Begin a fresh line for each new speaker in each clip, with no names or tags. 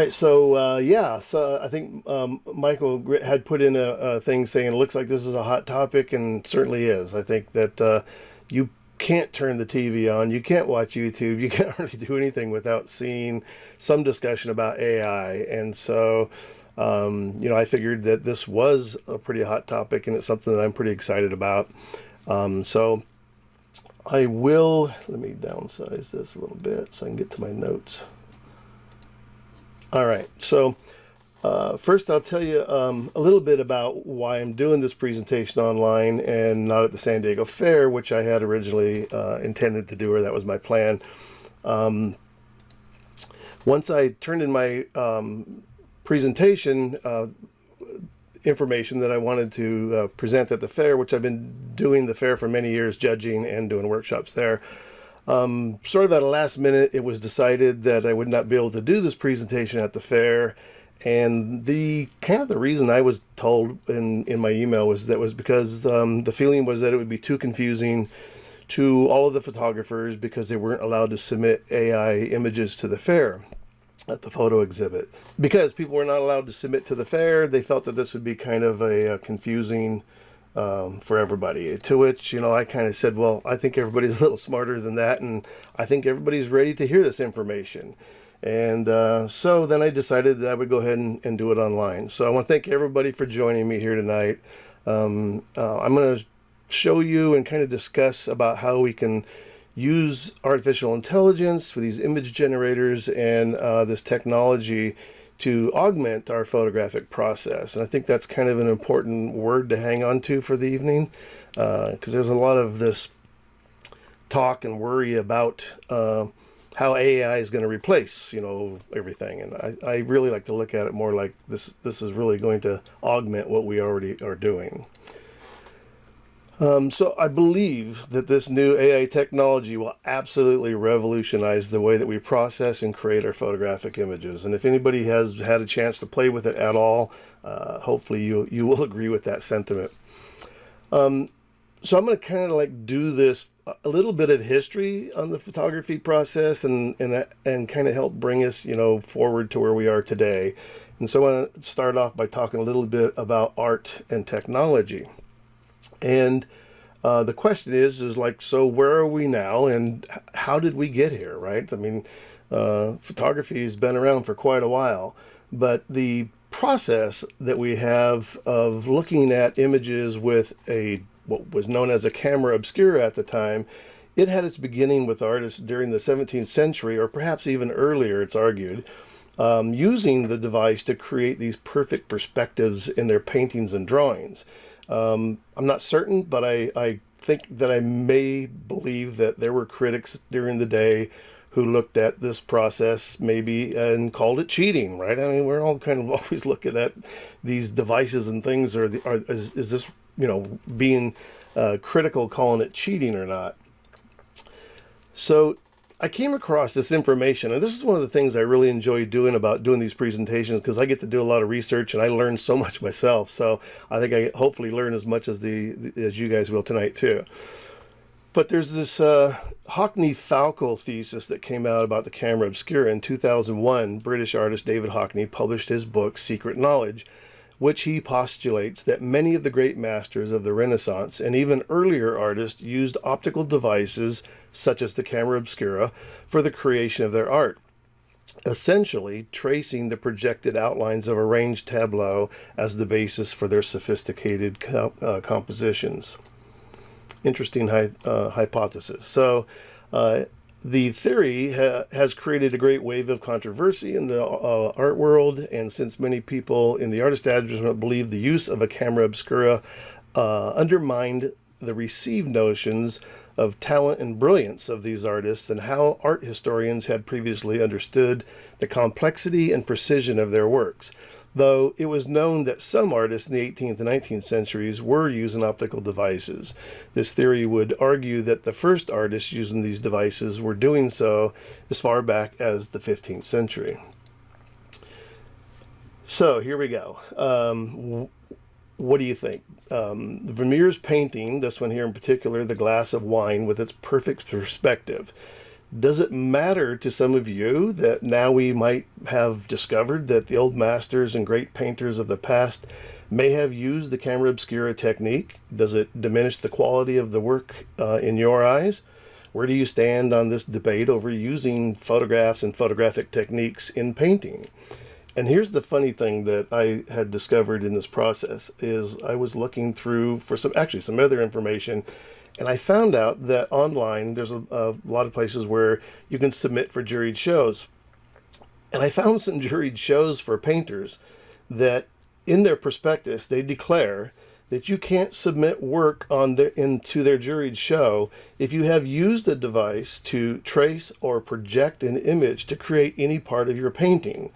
right, so yeah, so I think Michael had put in a thing saying it looks like this is a hot topic, and certainly is. I think that you can't turn the TV on, you can't watch YouTube, you can't really do anything without seeing some discussion about AI. And so, I figured that this was a pretty hot topic, and it's something that I'm pretty excited about. So I will, let me downsize this a little bit so I can get to my notes. All right, so first I'll tell you a little bit about why I'm doing this presentation online and not at the San Diego Fair, which I had originally intended to do, or that was my plan. Once I turned in my presentation information that I wanted to present at the fair, which I've been doing the fair for many years, judging and doing workshops there. Sort of at a last minute, it was decided that I would not be able to do this presentation at the fair. And the reason I was told in my email was because the feeling was that it would be too confusing to all of the photographers because they weren't allowed to submit AI images to the fair at the photo exhibit. Because people were not allowed to submit to the fair, they felt that this would be kind of a confusing for everybody. To which, I kind of said, well, I think everybody's a little smarter than that, and I think everybody's ready to hear this information. And so then I decided that I would go ahead and do it online. So I want to thank everybody for joining me here tonight. I'm going to show you and kind of discuss about how we can use artificial intelligence with these image generators and this technology to augment our photographic process. And I think that's kind of an important word to hang on to for the evening, because there's a lot of this talk and worry about how AI is going to replace, everything. And I really like to look at it more like this is really going to augment what we already are doing. So I believe that this new AI technology will absolutely revolutionize the way that we process and create our photographic images. And if anybody has had a chance to play with it at all, hopefully you will agree with that sentiment. So I'm going to kind of like do this a little bit of history on the photography process and kind of help bring us, forward to where we are today. And so I want to start off by talking a little bit about art and technology. And the question is like, so where are we now and how did we get here, right? I mean, photography has been around for quite a while, but the process that we have of looking at images with what was known as a camera obscura at the time, it had its beginning with artists during the 17th century, or perhaps even earlier, it's argued, using the device to create these perfect perspectives in their paintings and drawings. I'm not certain, but I think that I may believe that there were critics during the day who looked at this process maybe and called it cheating, right? I mean, we're all kind of always looking at these devices and things, is this, being critical, calling it cheating or not? So I came across this information, and this is one of the things I really enjoy doing about doing these presentations, because I get to do a lot of research and I learn so much myself. So I think I hopefully learn as much as you guys will tonight too. But there's this Hockney-Falco thesis that came out about the camera obscura in 2001. British artist David Hockney published his book Secret Knowledge, which he postulates that many of the great masters of the Renaissance and even earlier artists used optical devices, such as the camera obscura, for the creation of their art, essentially tracing the projected outlines of a ranged tableau as the basis for their sophisticated compositions. Interesting hypothesis. So the theory has created a great wave of controversy in the art world, and since many people in the art establishment believe the use of a camera obscura undermined the received notions of talent and brilliance of these artists and how art historians had previously understood the complexity and precision of their works. Though it was known that some artists in the 18th and 19th centuries were using optical devices. This theory would argue that the first artists using these devices were doing so as far back as the 15th century. So here we go. What do you think? Vermeer's painting, this one here in particular, The Glass of Wine, with its perfect perspective, Does it matter to some of you that now we might have discovered that the old masters and great painters of the past may have used the camera obscura technique? Does it diminish the quality of the work in your eyes? Where do you stand on this debate over using photographs and photographic techniques in painting? And here's the funny thing that I had discovered in this process is I was looking through for some other information, and I found out that online there's a lot of places where you can submit for juried shows. And I found some juried shows for painters that in their prospectus they declare that you can't submit work into their juried show if you have used a device to trace or project an image to create any part of your painting.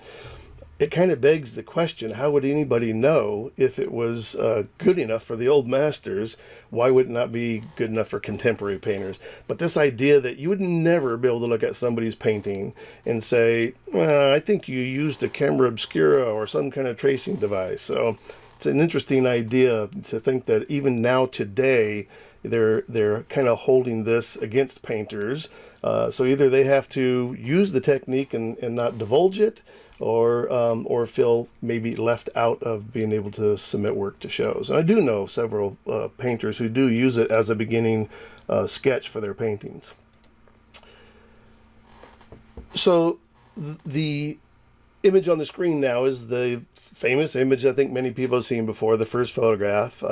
It kind of begs the question, how would anybody know if it was good enough for the old masters? Why would it not be good enough for contemporary painters? But this idea that you would never be able to look at somebody's painting and say, I think you used a camera obscura or some kind of tracing device. So it's an interesting idea to think that even now today, they're kind of holding this against painters. So either they have to use the technique and not divulge it, or feel maybe left out of being able to submit work to shows. And I do know several painters who do use it as a beginning sketch for their paintings. So the image on the screen now is the famous image I think many people have seen before, the first photograph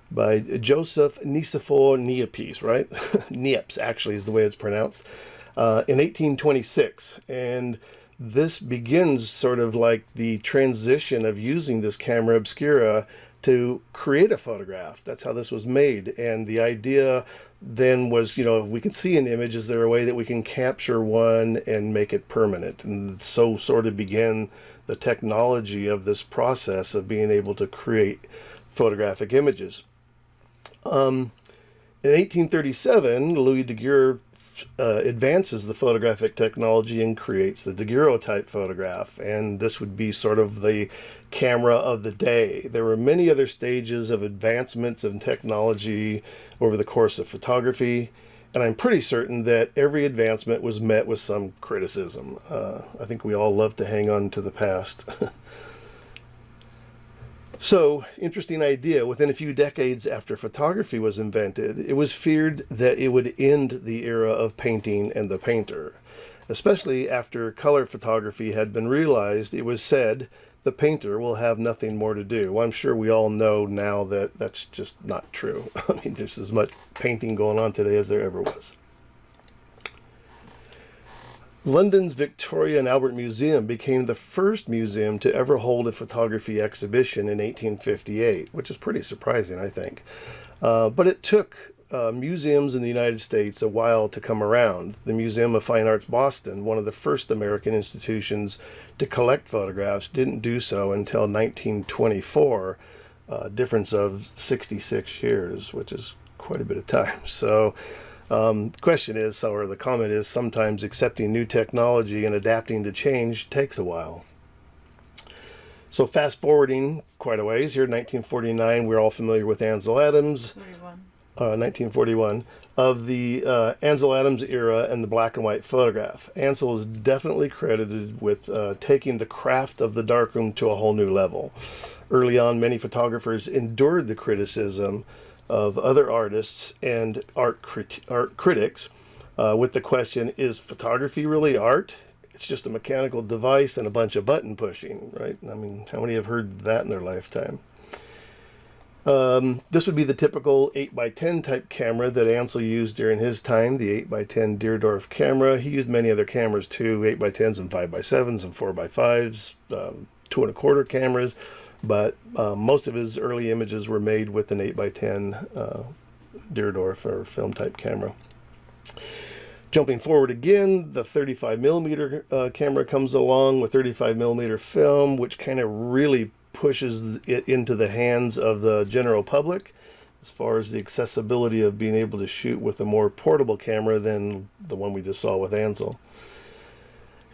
by Joseph Nicephore Niepce, right? Niepce actually is the way it's pronounced, in 1826. And this begins sort of like the transition of using this camera obscura to create a photograph. That's how this was made. And the idea then was, we can see an image. Is there a way that we can capture one and make it permanent? And so sort of began the technology of this process of being able to create photographic images. In 1837, Louis Daguerre advances the photographic technology and creates the daguerreotype photograph, and this would be sort of the camera of the day. There were many other stages of advancements in technology over the course of photography, and I'm pretty certain that every advancement was met with some criticism. I think we all love to hang on to the past. So, interesting idea. Within a few decades after photography was invented, it was feared that it would end the era of painting and the painter. Especially after color photography had been realized, it was said the painter will have nothing more to do. Well, I'm sure we all know now that that's just not true. I mean, there's as much painting going on today as there ever was. London's Victoria and Albert Museum became the first museum to ever hold a photography exhibition in 1858, which is pretty surprising, I think. But it took museums in the United States a while to come around. The Museum of Fine Arts Boston, one of the first American institutions to collect photographs, didn't do so until 1924, a difference of 66 years, which is quite a bit of time. So the question is, or the comment is, sometimes accepting new technology and adapting to change takes a while. So fast forwarding quite a ways, here in 1949, we're all familiar with Ansel Adams. 1941, of the Ansel Adams era and the black and white photograph. Ansel is definitely credited with taking the craft of the darkroom to a whole new level. Early on, many photographers endured the criticism of other artists and art critics with the question, is photography really art? It's just a mechanical device and a bunch of button pushing, right? I mean, how many have heard that in their lifetime? This would be the typical 8x10 type camera that Ansel used during his time, the 8x10 Deerdorf camera. He used many other cameras too, 8x10s and 5x7s and 4x5s, 2 1/4 cameras. But most of his early images were made with an 8x10 Deerdorf or film type camera. Jumping forward again, the 35mm camera comes along with 35mm film, which kind of really pushes it into the hands of the general public as far as the accessibility of being able to shoot with a more portable camera than the one we just saw with Ansel.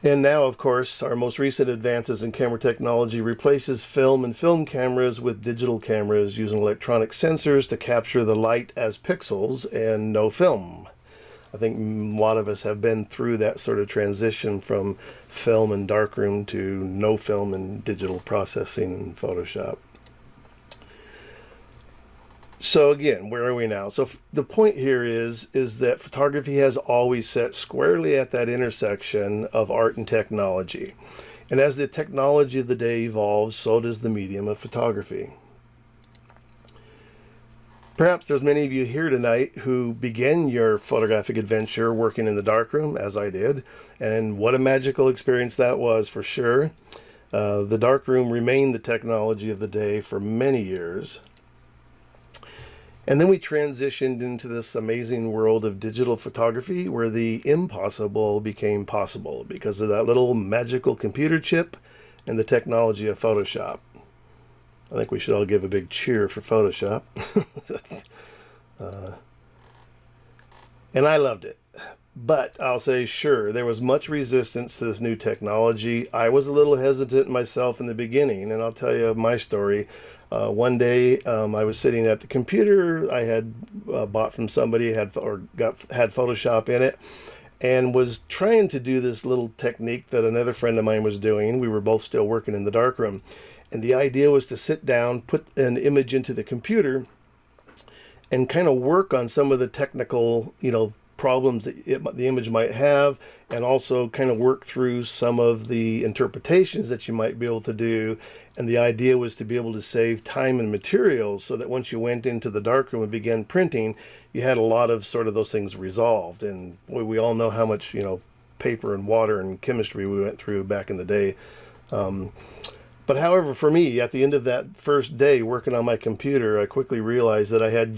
And now, of course, our most recent advances in camera technology replaces film and film cameras with digital cameras using electronic sensors to capture the light as pixels and no film. I think a lot of us have been through that sort of transition from film and darkroom to no film and digital processing in Photoshop. So again, where are we now? So the point here is that photography has always sat squarely at that intersection of art and technology. And as the technology of the day evolves, so does the medium of photography. Perhaps there's many of you here tonight who began your photographic adventure working in the darkroom, as I did, and what a magical experience that was for sure. The darkroom remained the technology of the day for many years. And then we transitioned into this amazing world of digital photography where the impossible became possible because of that little magical computer chip and the technology of Photoshop. I think we should all give a big cheer for Photoshop. And I loved it. But I'll say, sure, there was much resistance to this new technology. I was a little hesitant myself in the beginning, and I'll tell you my story. One day, I was sitting at the computer I had bought from somebody, had Photoshop in it, and was trying to do this little technique that another friend of mine was doing. We were both still working in the darkroom. And the idea was to sit down, put an image into the computer, and kind of work on some of the technical, problems that the image might have, and also kind of work through some of the interpretations that you might be able to do. And the idea was to be able to save time and materials so that once you went into the darkroom and began printing, you had a lot of sort of those things resolved. And boy, we all know how much, paper and water and chemistry we went through back in the day. But however, for me, at the end of that first day working on my computer, I quickly realized that I had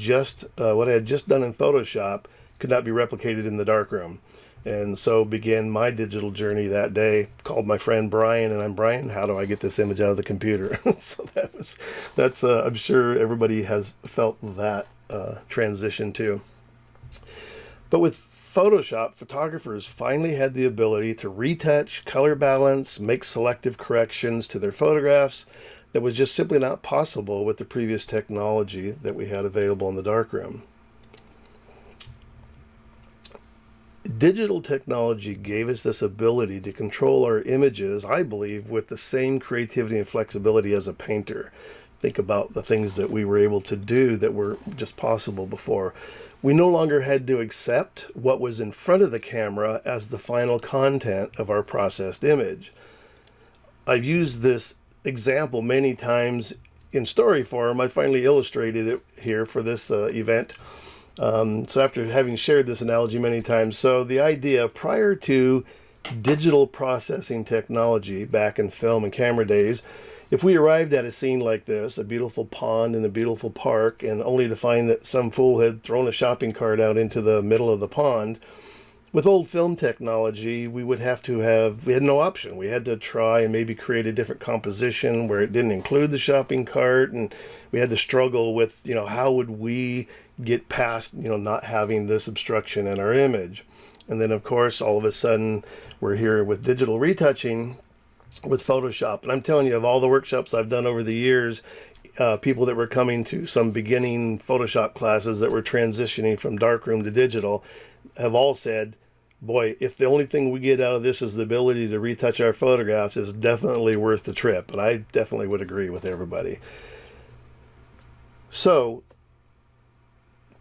what I had just done in Photoshop could not be replicated in the darkroom. And so began my digital journey that day. Called my friend Brian, and I'm Brian, how do I get this image out of the computer? So that's I'm sure everybody has felt that transition too. But with Photoshop, photographers finally had the ability to retouch, color balance, make selective corrections to their photographs that was just simply not possible with the previous technology that we had available in the darkroom. Digital technology gave us this ability to control our images, I believe, with the same creativity and flexibility as a painter. Think about the things that we were able to do that were just possible before. We no longer had to accept what was in front of the camera as the final content of our processed image. I've used this example many times in story form. I finally illustrated it here for this event. So after having shared this analogy many times, so the idea prior to digital processing technology back in film and camera days, if we arrived at a scene like this, a beautiful pond in a beautiful park, and only to find that some fool had thrown a shopping cart out into the middle of the pond, with old film technology, we had no option. We had to try and maybe create a different composition where it didn't include the shopping cart, and we had to struggle with, how would we get past, not having this obstruction in our image. And then, of course, all of a sudden, we're here with digital retouching with Photoshop. And I'm telling you, of all the workshops I've done over the years, people that were coming to some beginning Photoshop classes that were transitioning from darkroom to digital have all said, boy, if the only thing we get out of this is the ability to retouch our photographs, is definitely worth the trip. And I definitely would agree with everybody. So,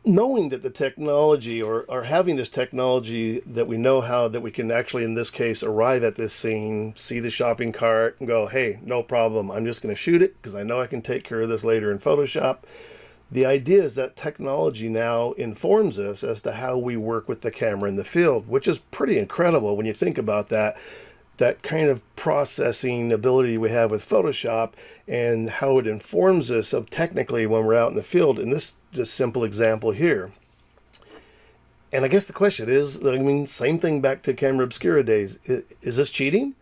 knowing that the technology or having this technology that we know how that we can actually, in this case, arrive at this scene, see the shopping cart and go, hey, no problem. I'm just going to shoot it because I know I can take care of this later in Photoshop. The idea is that technology now informs us as to how we work with the camera in the field, which is pretty incredible when you think about that kind of processing ability we have with Photoshop and how it informs us of technically when we're out in the field in this just simple example here. And I guess the question is, same thing back to camera obscura days. Is this cheating?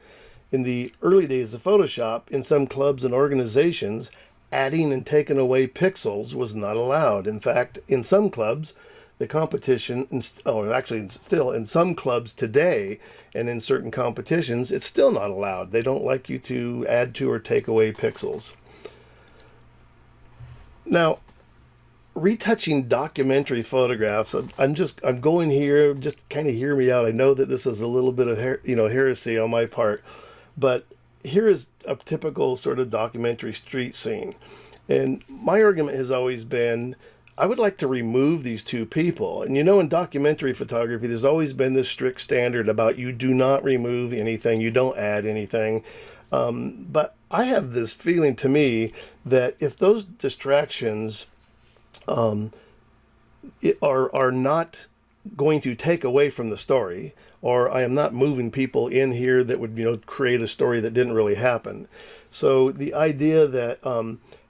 In the early days of Photoshop, in some clubs and organizations, adding and taking away pixels was not allowed. In fact, in some clubs, the competition, still in some clubs today and in certain competitions, it's still not allowed. They don't like you to add to or take away pixels. Now, retouching documentary photographs. I'm going here, just kind of hear me out. I know that this is a little bit of heresy on my part, but here is a typical sort of documentary street scene. And my argument has always been, I would like to remove these two people. And in documentary photography, there's always been this strict standard about you do not remove anything, you don't add anything. But I have this feeling to me that if those distractions are not going to take away from the story, or I am not moving people in here that would create a story that didn't really happen. So the idea that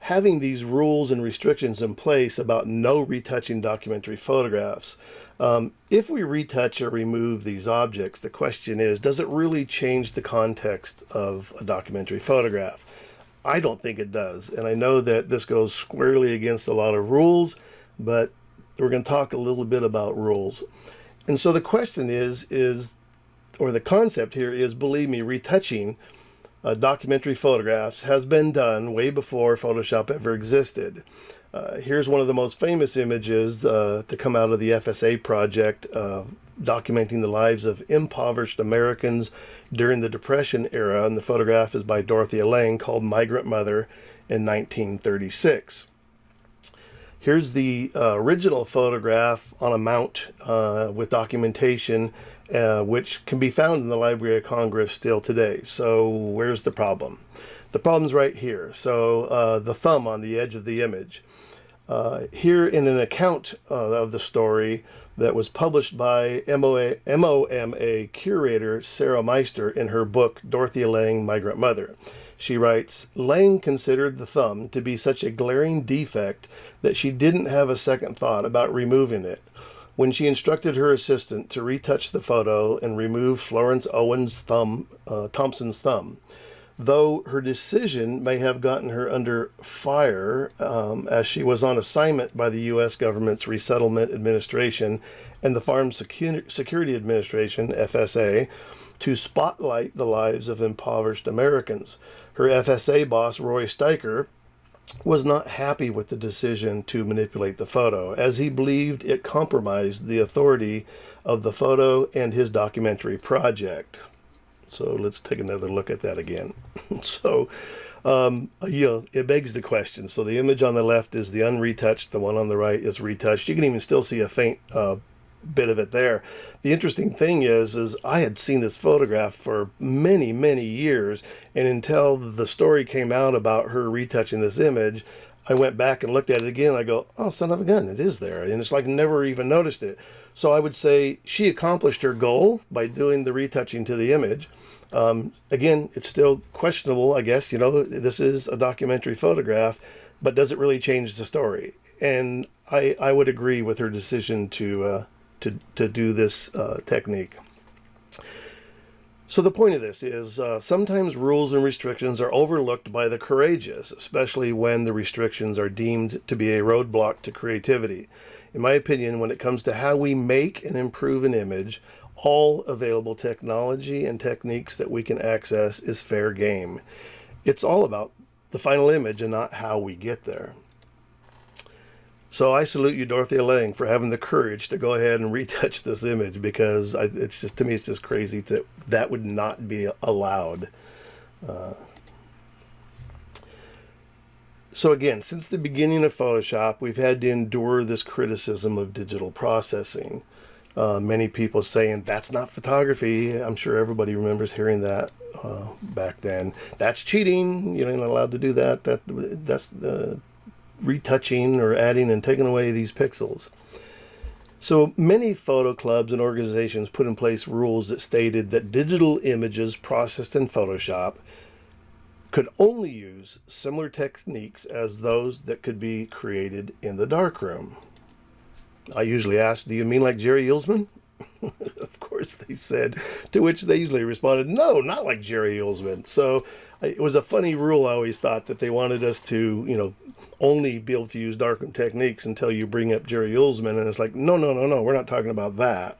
having these rules and restrictions in place about no retouching documentary photographs, if we retouch or remove these objects, the question is, does it really change the context of a documentary photograph? I don't think it does. And I know that this goes squarely against a lot of rules, but we're going to talk a little bit about rules. And so the question is, or the concept here is, believe me, retouching documentary photographs has been done way before Photoshop ever existed. Here's one of the most famous images to come out of the FSA project, documenting the lives of impoverished Americans during the Depression era, and the photograph is by Dorothea Lange, called Migrant Mother in 1936. Here's the original photograph on a mount with documentation, which can be found in the Library of Congress still today. So where's the problem? The problem's right here. So the thumb on the edge of the image. Here in an account of the story that was published by MOMA curator Sarah Meister in her book, Dorothea Lange, Migrant Mother. She writes, Lange considered the thumb to be such a glaring defect that she didn't have a second thought about removing it. When she instructed her assistant to retouch the photo and remove Florence Owens' Thompson's thumb, though her decision may have gotten her under fire as she was on assignment by the U.S. government's Resettlement Administration and the Farm Security Administration, FSA, to spotlight the lives of impoverished Americans. Her FSA boss, Roy Steicher, was not happy with the decision to manipulate the photo, as he believed it compromised the authority of the photo and his documentary project. So let's take another look at that again. So, it begs the question. So the image on the left is the unretouched. The one on the right is retouched. You can even still see a faint bit of it there. The interesting thing is I had seen this photograph for many, many years, and until the story came out about her retouching this image, I went back and looked at it again, and I go, oh, son of a gun, it is there. And it's like never even noticed it. So I would say she accomplished her goal by doing the retouching to the image. Again, it's still questionable, I guess. This is a documentary photograph, but does it really change the story? And I would agree with her decision to do this technique. So the point of this is sometimes rules and restrictions are overlooked by the courageous, especially when the restrictions are deemed to be a roadblock to creativity. In my opinion, when it comes to how we make and improve an image, all available technology and techniques that we can access is fair game. It's all about the final image and not how we get there. So I salute you, Dorothea Lange, for having the courage to go ahead and retouch this image, because it's just crazy that that would not be allowed. So again, since the beginning of Photoshop, we've had to endure this criticism of digital processing. Many people saying, that's not photography. I'm sure everybody remembers hearing that back then. That's cheating. You're not allowed to do that. That's retouching or adding and taking away these pixels. So many photo clubs and organizations put in place rules that stated that digital images processed in Photoshop could only use similar techniques as those that could be created in the darkroom. I usually ask, do you mean like Jerry Uelsmann? Of course they said, to which they usually responded, no, not like Jerry Uelsmann. So it was a funny rule, I always thought, that they wanted us to, only be able to use darkroom techniques until you bring up Jerry Uelsmann. And it's like, no, we're not talking about that.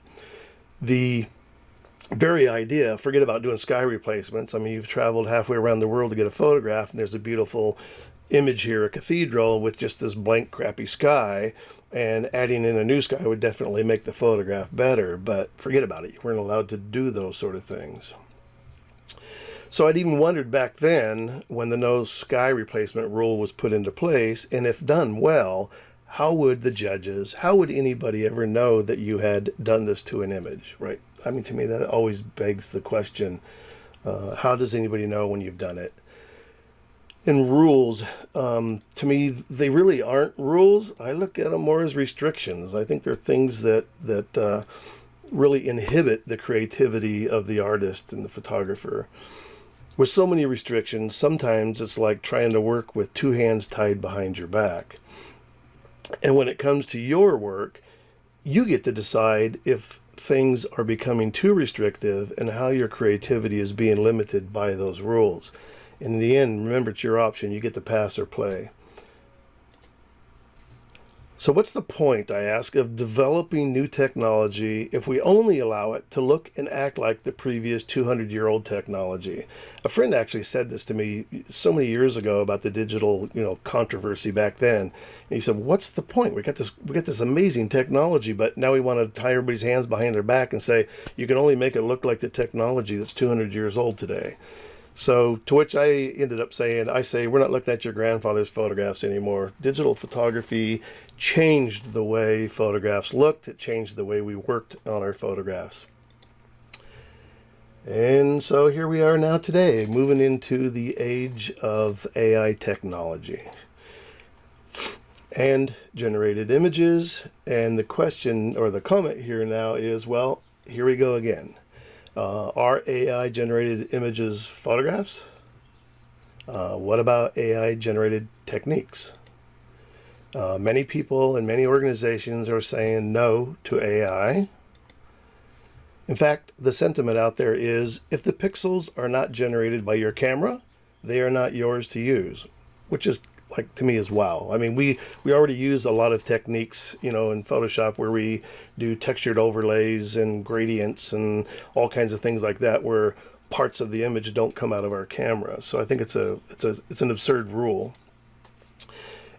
The very idea, forget about doing sky replacements. I mean, you've traveled halfway around the world to get a photograph, and there's a beautiful image here, a cathedral with just this blank, crappy sky, and adding in a new sky would definitely make the photograph better, but forget about it. You weren't allowed to do those sort of things. So I'd even wondered back then, when the no sky replacement rule was put into place, and if done well, how would the judges, how would anybody ever know that you had done this to an image, right? I mean, to me, that always begs the question, how does anybody know when you've done it? And rules, to me, they really aren't rules. I look at them more as restrictions. I think they're things that really inhibit the creativity of the artist and the photographer. With so many restrictions, sometimes it's like trying to work with two hands tied behind your back. And when it comes to your work, you get to decide if things are becoming too restrictive and how your creativity is being limited by those rules. In the end, remember, it's your option. You get to pass or play. So what's the point, I ask, of developing new technology if we only allow it to look and act like the previous 200-year-old technology? A friend actually said this to me so many years ago about the digital, controversy back then. And he said, "What's the point? We got this amazing technology, but now we want to tie everybody's hands behind their back and say you can only make it look like the technology that's 200 years old today." So to which I ended up saying, we're not looking at your grandfather's photographs anymore. Digital photography changed the way photographs looked. It changed the way we worked on our photographs. And so here we are now today, moving into the age of AI technology and generated images. And the question or the comment here now is, well, here we go again. Are AI generated images photographs? What about AI generated techniques? Many people and many organizations are saying no to AI. In fact, the sentiment out there is if the pixels are not generated by your camera, they are not yours to use, which is, like, to me, is wow. I mean, we already use a lot of techniques, in Photoshop where we do textured overlays and gradients and all kinds of things like that where parts of the image don't come out of our camera. So I think it's an absurd rule.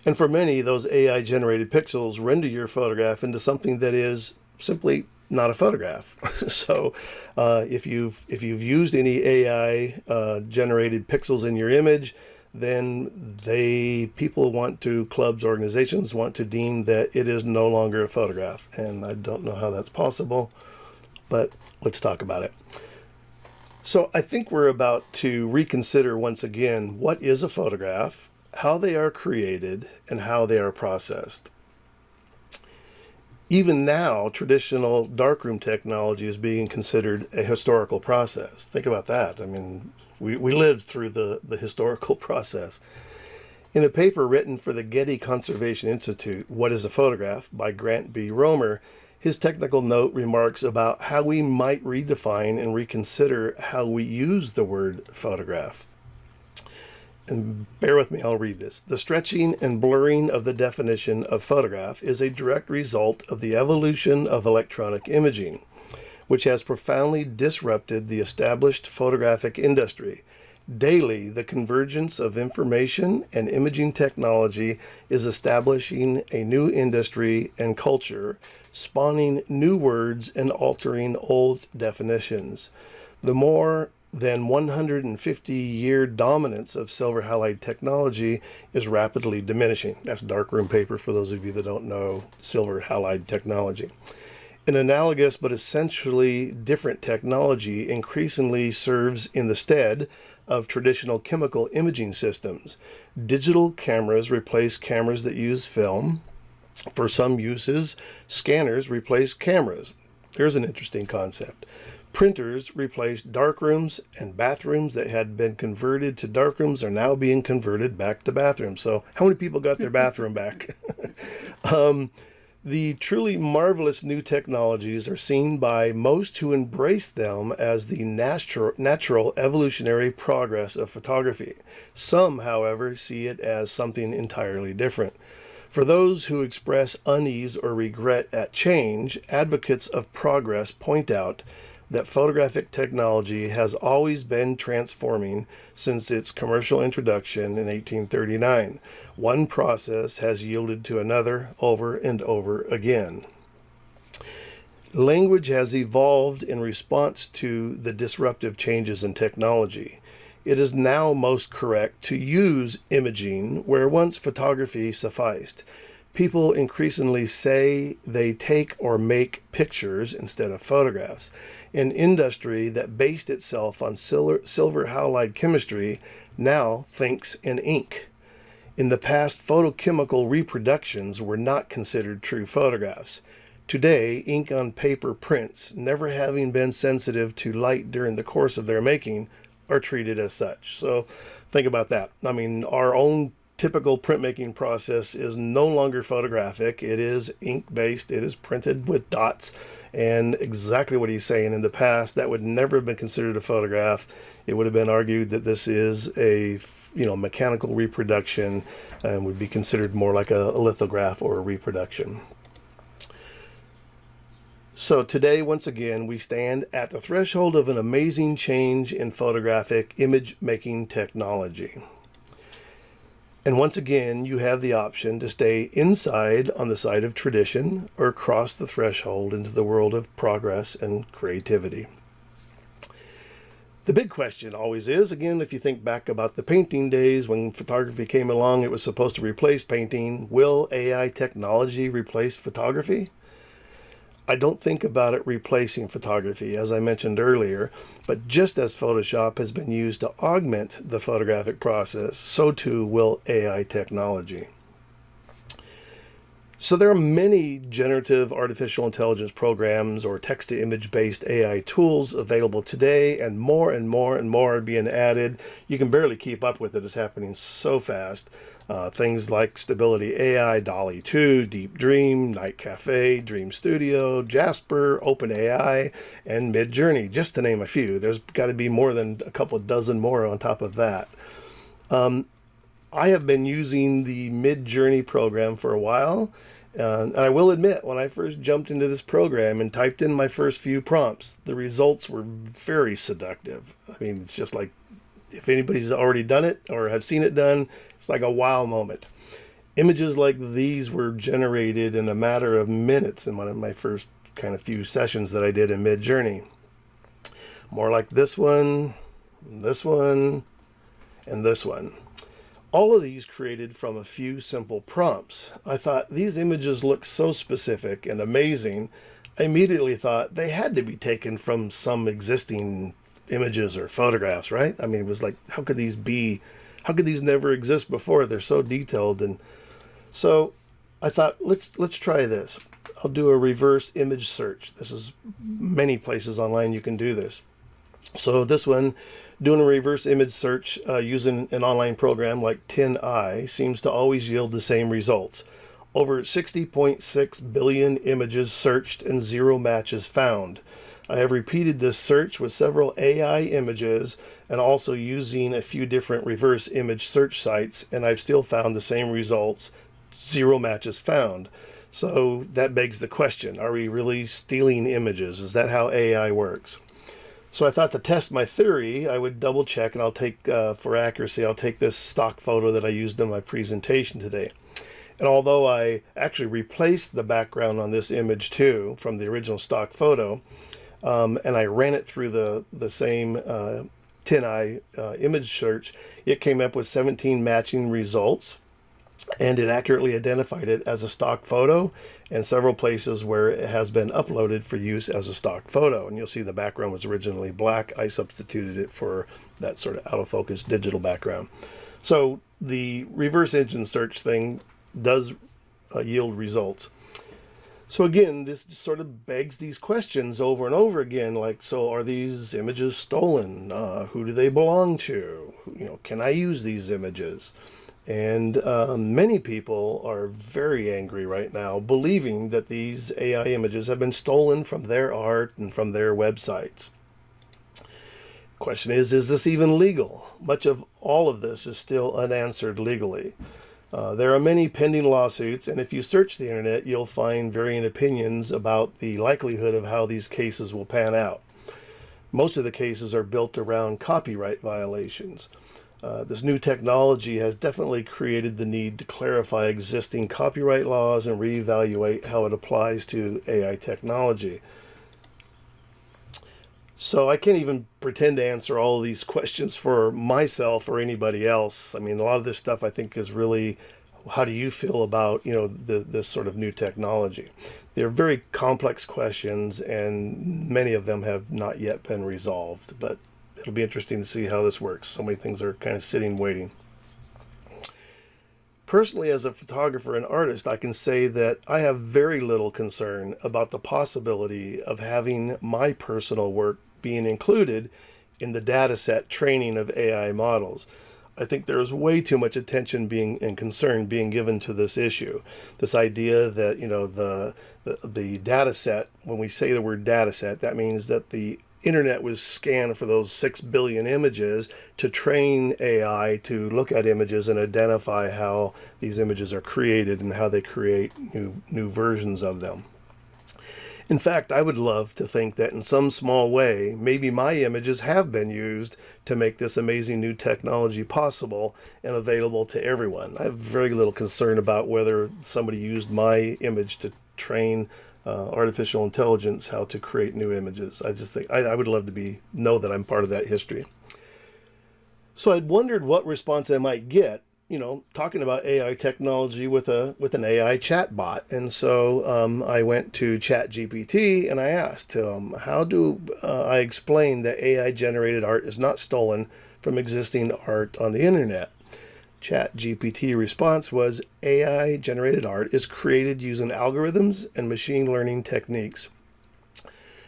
And for many, those AI generated pixels render your photograph into something that is simply not a photograph. So if you've used any AI generated pixels in your image, then clubs, organizations want to deem that it is no longer a photograph. And I don't know how that's possible, but let's talk about it. So I think we're about to reconsider once again what is a photograph, how they are created, and how they are processed. Even now, traditional darkroom technology is being considered a historical process. Think about that. I mean, we lived through the historical process. In a paper written for the Getty Conservation Institute, What is a Photograph, by Grant B. Romer, his technical note remarks about how we might redefine and reconsider how we use the word photograph. And bear with me, I'll read this. The stretching and blurring of the definition of photograph is a direct result of the evolution of electronic imaging, which has profoundly disrupted the established photographic industry. Daily, the convergence of information and imaging technology is establishing a new industry and culture, spawning new words and altering old definitions. The more than 150-year dominance of silver halide technology is rapidly diminishing. That's darkroom paper for those of you that don't know silver halide technology. An analogous but essentially different technology increasingly serves in the stead of traditional chemical imaging systems. Digital cameras replace cameras that use film. For some uses, scanners replace cameras. There's an interesting concept. Printers replaced darkrooms, and bathrooms that had been converted to darkrooms are now being converted back to bathrooms. So how many people got their bathroom back? The truly marvelous new technologies are seen by most who embrace them as the natural evolutionary progress of photography. Some, however, see it as something entirely different. For those who express unease or regret at change, advocates of progress point out that photographic technology has always been transforming since its commercial introduction in 1839. One process has yielded to another over and over again. Language has evolved in response to the disruptive changes in technology. It is now most correct to use imaging where once photography sufficed. People increasingly say they take or make pictures instead of photographs. An industry that based itself on silver halide chemistry now thinks in ink. In the past, photochemical reproductions were not considered true photographs. Today, ink on paper prints, never having been sensitive to light during the course of their making, are treated as such. So think about that. I mean, our own typical printmaking process is no longer photographic. It is ink-based. It is printed with dots. And exactly what he's saying, in the past, that would never have been considered a photograph. It would have been argued that this is a mechanical reproduction and would be considered more like a lithograph or a reproduction. So today, once again, we stand at the threshold of an amazing change in photographic image-making technology. And once again, you have the option to stay inside on the side of tradition or cross the threshold into the world of progress and creativity. The big question always is, again, if you think back about the painting days when photography came along, it was supposed to replace painting. Will AI technology replace photography? I don't think about it replacing photography, as I mentioned earlier, but just as Photoshop has been used to augment the photographic process, so too will AI technology. So there are many generative artificial intelligence programs or text-to-image based AI tools available today, and more are being added. You can barely keep up with it. It's happening so fast. Things like Stability AI, Dolly 2, Deep Dream, Night Cafe, Dream Studio, Jasper, OpenAI, and Midjourney, just to name a few. There's got to be more than a couple of dozen more on top of that. I have been using the Midjourney program for a while, and I will admit, when I first jumped into this program and typed in my first few prompts, the results were very seductive. I mean, it's just like, if anybody's already done it or have seen it done, it's like a wow moment. Images like these were generated in a matter of minutes in one of my first kind of few sessions that I did in Midjourney. More like this one, and this one. All of these created from a few simple prompts. I thought, these images look so specific and amazing. I immediately thought they had to be taken from some existing images or photographs, right? I mean, it was like, how could these never exist before? They're so detailed. And so I thought, let's try this. I'll do a reverse image search. This is many places online you can do this. So this one, doing a reverse image search using an online program like TinEye seems to always yield the same results. Over 60.6 billion images searched and 0 matches found. I have repeated this search with several AI images and also using a few different reverse image search sites, and I've still found the same results, 0 matches found. So that begs the question, are we really stealing images? Is that how AI works? So I thought, to test my theory, I would double check, and I'll take, for accuracy, I'll take this stock photo that I used in my presentation today. And although I actually replaced the background on this image too from the original stock photo, and I ran it through the same TinEye image search, it came up with 17 matching results, and it accurately identified it as a stock photo and several places where it has been uploaded for use as a stock photo. And you'll see the background was originally black. I substituted it for that sort of out-of-focus digital background. So the reverse engine search thing does yield results. So again, this sort of begs these questions over and over again, like, so are these images stolen? Who do they belong to? Can I use these images? And many people are very angry right now, believing that these AI images have been stolen from their art and from their websites. Question is this even legal? Much of all of this is still unanswered legally. There are many pending lawsuits, and if you search the internet, you'll find varying opinions about the likelihood of how these cases will pan out. Most of the cases are built around copyright violations. This new technology has definitely created the need to clarify existing copyright laws and reevaluate how it applies to AI technology. So I can't even pretend to answer all of these questions for myself or anybody else. I mean, a lot of this stuff I think is really, how do you feel about, this sort of new technology? They're very complex questions, and many of them have not yet been resolved, but it'll be interesting to see how this works. So many things are kind of sitting, waiting. Personally, as a photographer and artist, I can say that I have very little concern about the possibility of having my personal work being included in the data set training of AI models. I think there is way too much attention and concern being given to this issue. This idea that, the data set, when we say the word data set, that means that the internet was scanned for those 6 billion images to train AI to look at images and identify how these images are created and how they create new versions of them. In fact, I would love to think that in some small way, maybe my images have been used to make this amazing new technology possible and available to everyone. I have very little concern about whether somebody used my image to train artificial intelligence how to create new images. I just think I would love to know that I'm part of that history. So I'd wondered what response I might get, talking about AI technology with an AI chatbot. And so I went to ChatGPT and I asked, how do I explain that AI generated art is not stolen from existing art on the internet? ChatGPT response was, AI generated art is created using algorithms and machine learning techniques,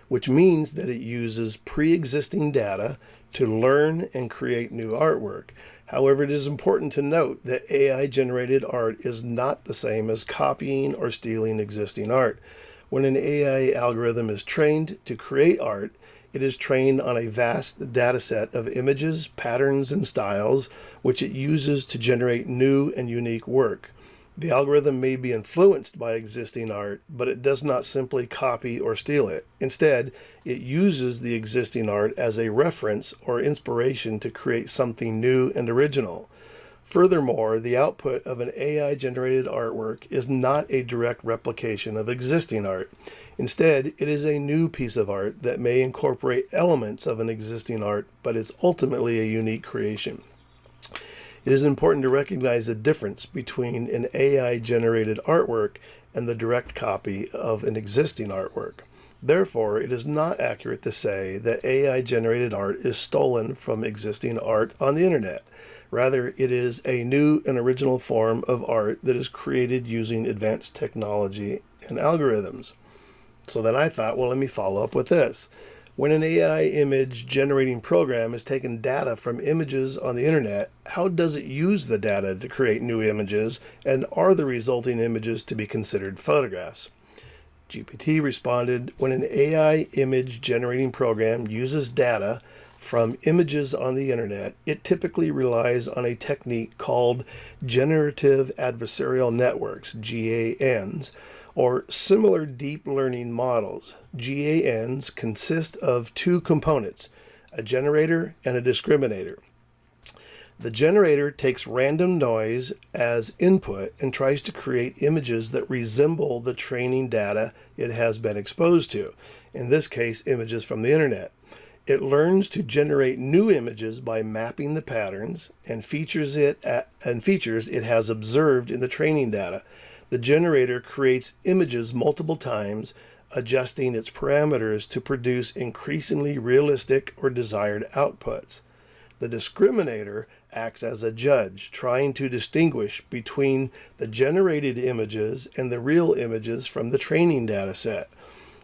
which means that it uses pre-existing data to learn and create new artwork. However, it is important to note that AI generated art is not the same as copying or stealing existing art. When an AI algorithm is trained to create art, it is trained on a vast data set of images, patterns, and styles, which it uses to generate new and unique work. The algorithm may be influenced by existing art, but it does not simply copy or steal it. Instead, it uses the existing art as a reference or inspiration to create something new and original. Furthermore, the output of an AI-generated artwork is not a direct replication of existing art. Instead, it is a new piece of art that may incorporate elements of an existing art, but is ultimately a unique creation. It is important to recognize the difference between an AI-generated artwork and the direct copy of an existing artwork. Therefore, it is not accurate to say that AI-generated art is stolen from existing art on the internet. Rather, it is a new and original form of art that is created using advanced technology and algorithms. So then I thought, well, let me follow up with this. When an AI image generating program has taken data from images on the internet, how does it use the data to create new images, and are the resulting images to be considered photographs? GPT responded, when an AI image generating program uses data from images on the internet, it typically relies on a technique called Generative Adversarial Networks, GANs, or similar deep learning models. GANs consist of two components, a generator and a discriminator. The generator takes random noise as input and tries to create images that resemble the training data it has been exposed to, in this case, images from the internet. It learns to generate new images by mapping the patterns and features it has observed in the training data. The generator creates images multiple times, adjusting its parameters to produce increasingly realistic or desired outputs. The discriminator acts as a judge, trying to distinguish between the generated images and the real images from the training data set.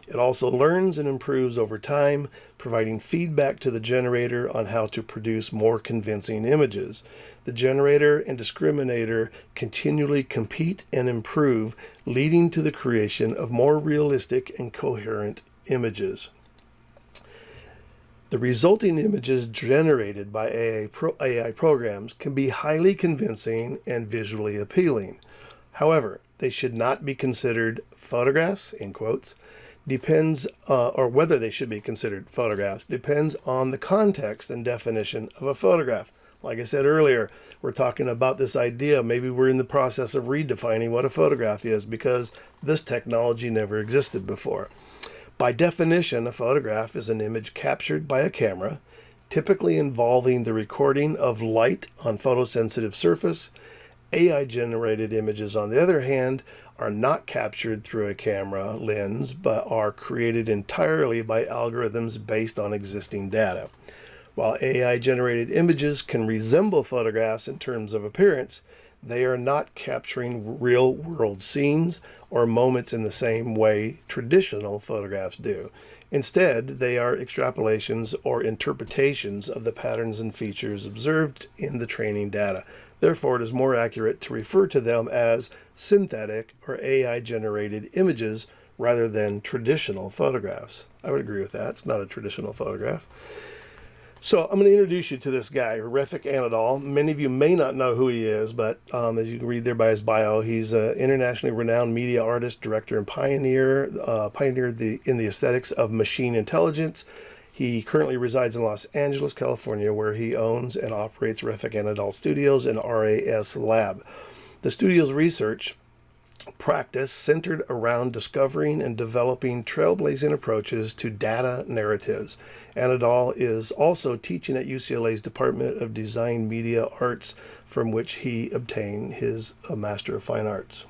It also learns and improves over time, providing feedback to the generator on how to produce more convincing images. The generator and discriminator continually compete and improve, leading to the creation of more realistic and coherent images. The resulting images generated by AI programs can be highly convincing and visually appealing. However, they should not be considered photographs, in quotes. depends, or whether they should be considered photographs, depends on the context and definition of a photograph. Like I said earlier, we're talking about this idea. Maybe we're in the process of redefining what a photograph is because this technology never existed before. By definition, a photograph is an image captured by a camera, typically involving the recording of light on photosensitive surface. AI-generated images, on the other hand, are not captured through a camera lens, but are created entirely by algorithms based on existing data. While AI-generated images can resemble photographs in terms of appearance, they are not capturing real-world scenes or moments in the same way traditional photographs do. Instead, they are extrapolations or interpretations of the patterns and features observed in the training data. Therefore, it is more accurate to refer to them as synthetic or AI-generated images rather than traditional photographs. I would agree with that. It's not a traditional photograph. So I'm going to introduce you to this guy, Refik Anadol. Many of you may not know who he is, but as you can read there by his bio, he's an internationally renowned media artist, director, and pioneered in the aesthetics of machine intelligence. He currently resides in Los Angeles, California, where he owns and operates Refik Anadol Studios and RAS Lab. The studio's research practice centered around discovering and developing trailblazing approaches to data narratives. Anadol is also teaching at UCLA's Department of Design Media Arts, from which he obtained his Master of Fine Arts.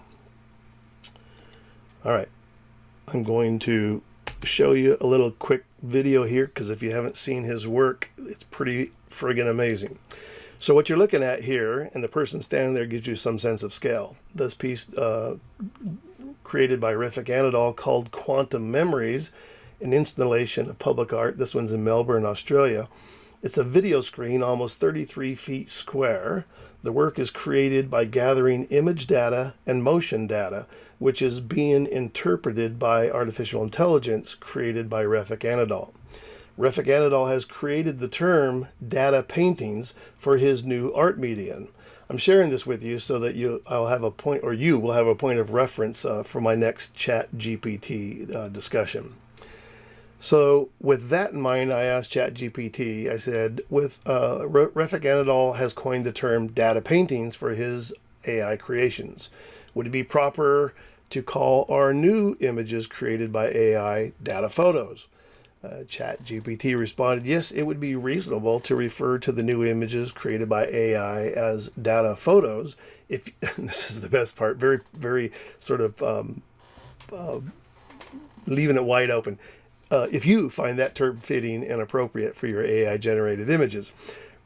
All right, I'm going to show you a little quick video here, because if you haven't seen his work, it's pretty friggin' amazing. So what you're looking at here, and the person standing there gives you some sense of scale. This piece created by Refik Anadol called Quantum Memories, an installation of public art. This one's in Melbourne, Australia. It's a video screen almost 33 feet square. The work is created by gathering image data and motion data, which is being interpreted by artificial intelligence created by Refik Anadol. Refik Anadol has created the term data paintings for his new art medium. I'm sharing this with you so that you will have a point of reference for my next ChatGPT discussion. So with that in mind, I asked ChatGPT, I said, Refik Anadol has coined the term data paintings for his AI creations. Would it be proper to call our new images created by AI data photos? ChatGPT responded, yes, it would be reasonable to refer to the new images created by AI as data photos. If this is the best part, very, very sort of leaving it wide open. If you find that term fitting and appropriate for your AI-generated images.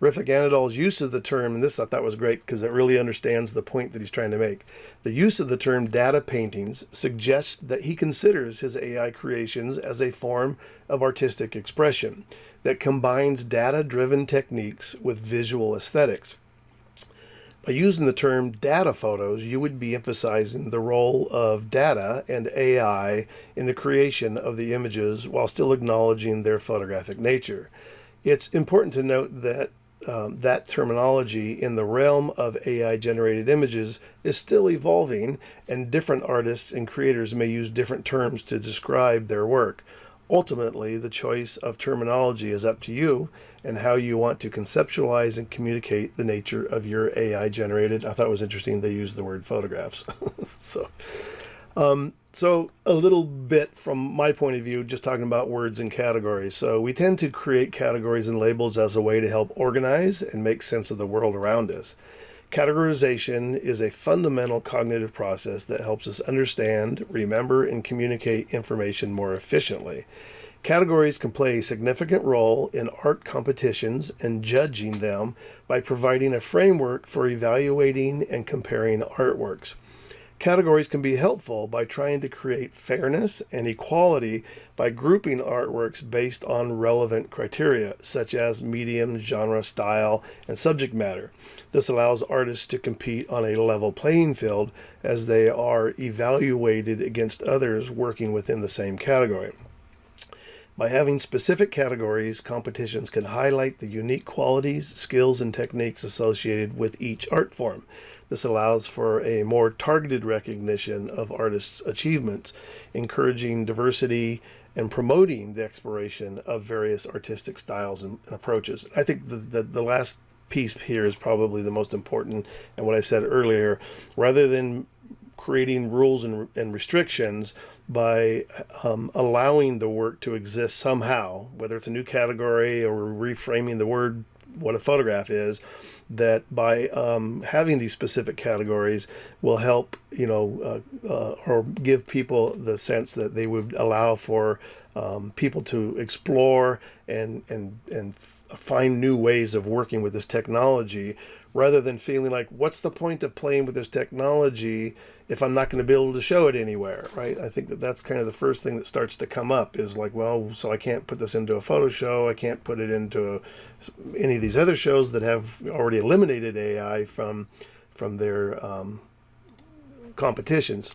Refik Anadol's use of the term, and this I thought was great because it really understands the point that he's trying to make. The use of the term data paintings suggests that he considers his AI creations as a form of artistic expression that combines data-driven techniques with visual aesthetics. By using the term data photos, you would be emphasizing the role of data and AI in the creation of the images while still acknowledging their photographic nature. It's important to note that that terminology in the realm of AI-generated images is still evolving, and different artists and creators may use different terms to describe their work. Ultimately, the choice of terminology is up to you and how you want to conceptualize and communicate the nature of your AI-generated. I thought it was interesting they used the word photographs. So a little bit from my point of view, just talking about words and categories. So we tend to create categories and labels as a way to help organize and make sense of the world around us. Categorization is a fundamental cognitive process that helps us understand, remember, and communicate information more efficiently. Categories can play a significant role in art competitions and judging them by providing a framework for evaluating and comparing artworks. Categories can be helpful by trying to create fairness and equality by grouping artworks based on relevant criteria, such as medium, genre, style, and subject matter. This allows artists to compete on a level playing field as they are evaluated against others working within the same category. By having specific categories, competitions can highlight the unique qualities, skills, and techniques associated with each art form. This allows for a more targeted recognition of artists' achievements, encouraging diversity and promoting the exploration of various artistic styles and approaches. I think the last piece here is probably the most important, and what I said earlier, rather than creating rules and restrictions, by allowing the work to exist somehow, whether it's a new category or reframing the word what a photograph is, that by having these specific categories will help, or give people the sense that they would allow for people to explore and find new ways of working with this technology, rather than feeling like, what's the point of playing with this technology if I'm not going to be able to show it anywhere, right? I think that's kind of the first thing that starts to come up, is like, well, so I can't put this into a photo show, I can't put it into any of these other shows that have already eliminated AI from their competitions.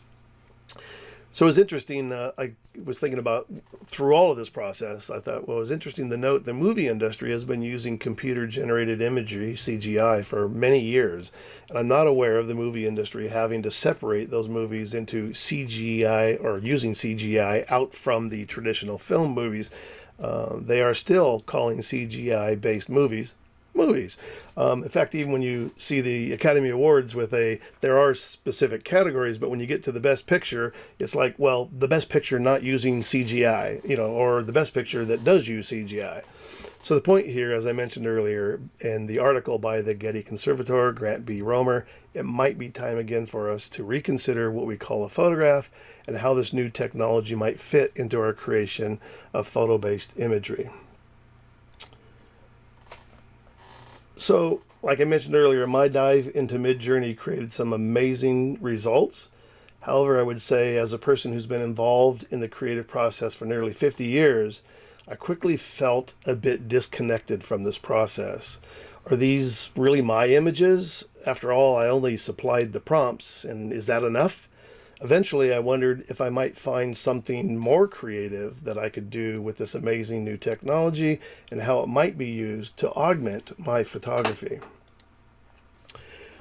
So it's interesting, I was thinking about, through all of this process, I thought, well, it was interesting to note the movie industry has been using computer-generated imagery, CGI, for many years. And I'm not aware of the movie industry having to separate those movies into CGI, or using CGI out from the traditional film movies. They are still calling CGI-based movies. In fact, even when you see the Academy Awards there are specific categories, but when you get to the best picture, it's like, well, the best picture not using CGI, or the best picture that does use CGI. So the point here, as I mentioned earlier, in the article by the Getty conservator, Grant B. Romer, it might be time again for us to reconsider what we call a photograph and how this new technology might fit into our creation of photo-based imagery. So, like I mentioned earlier, my dive into Midjourney created some amazing results. However, I would say, as a person who's been involved in the creative process for nearly 50 years, I quickly felt a bit disconnected from this process. Are these really my images? After all, I only supplied the prompts, and is that enough? Eventually, I wondered if I might find something more creative that I could do with this amazing new technology, and how it might be used to augment my photography.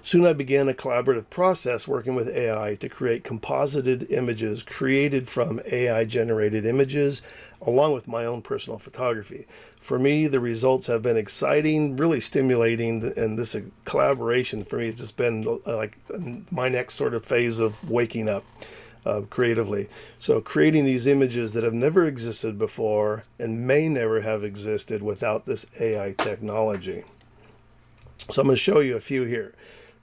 Soon I began a collaborative process working with AI to create composited images created from AI-generated images, along with my own personal photography. For me, the results have been exciting, really stimulating, and this collaboration for me has just been like my next sort of phase of waking up creatively. So creating these images that have never existed before and may never have existed without this AI technology. So I'm going to show you a few here.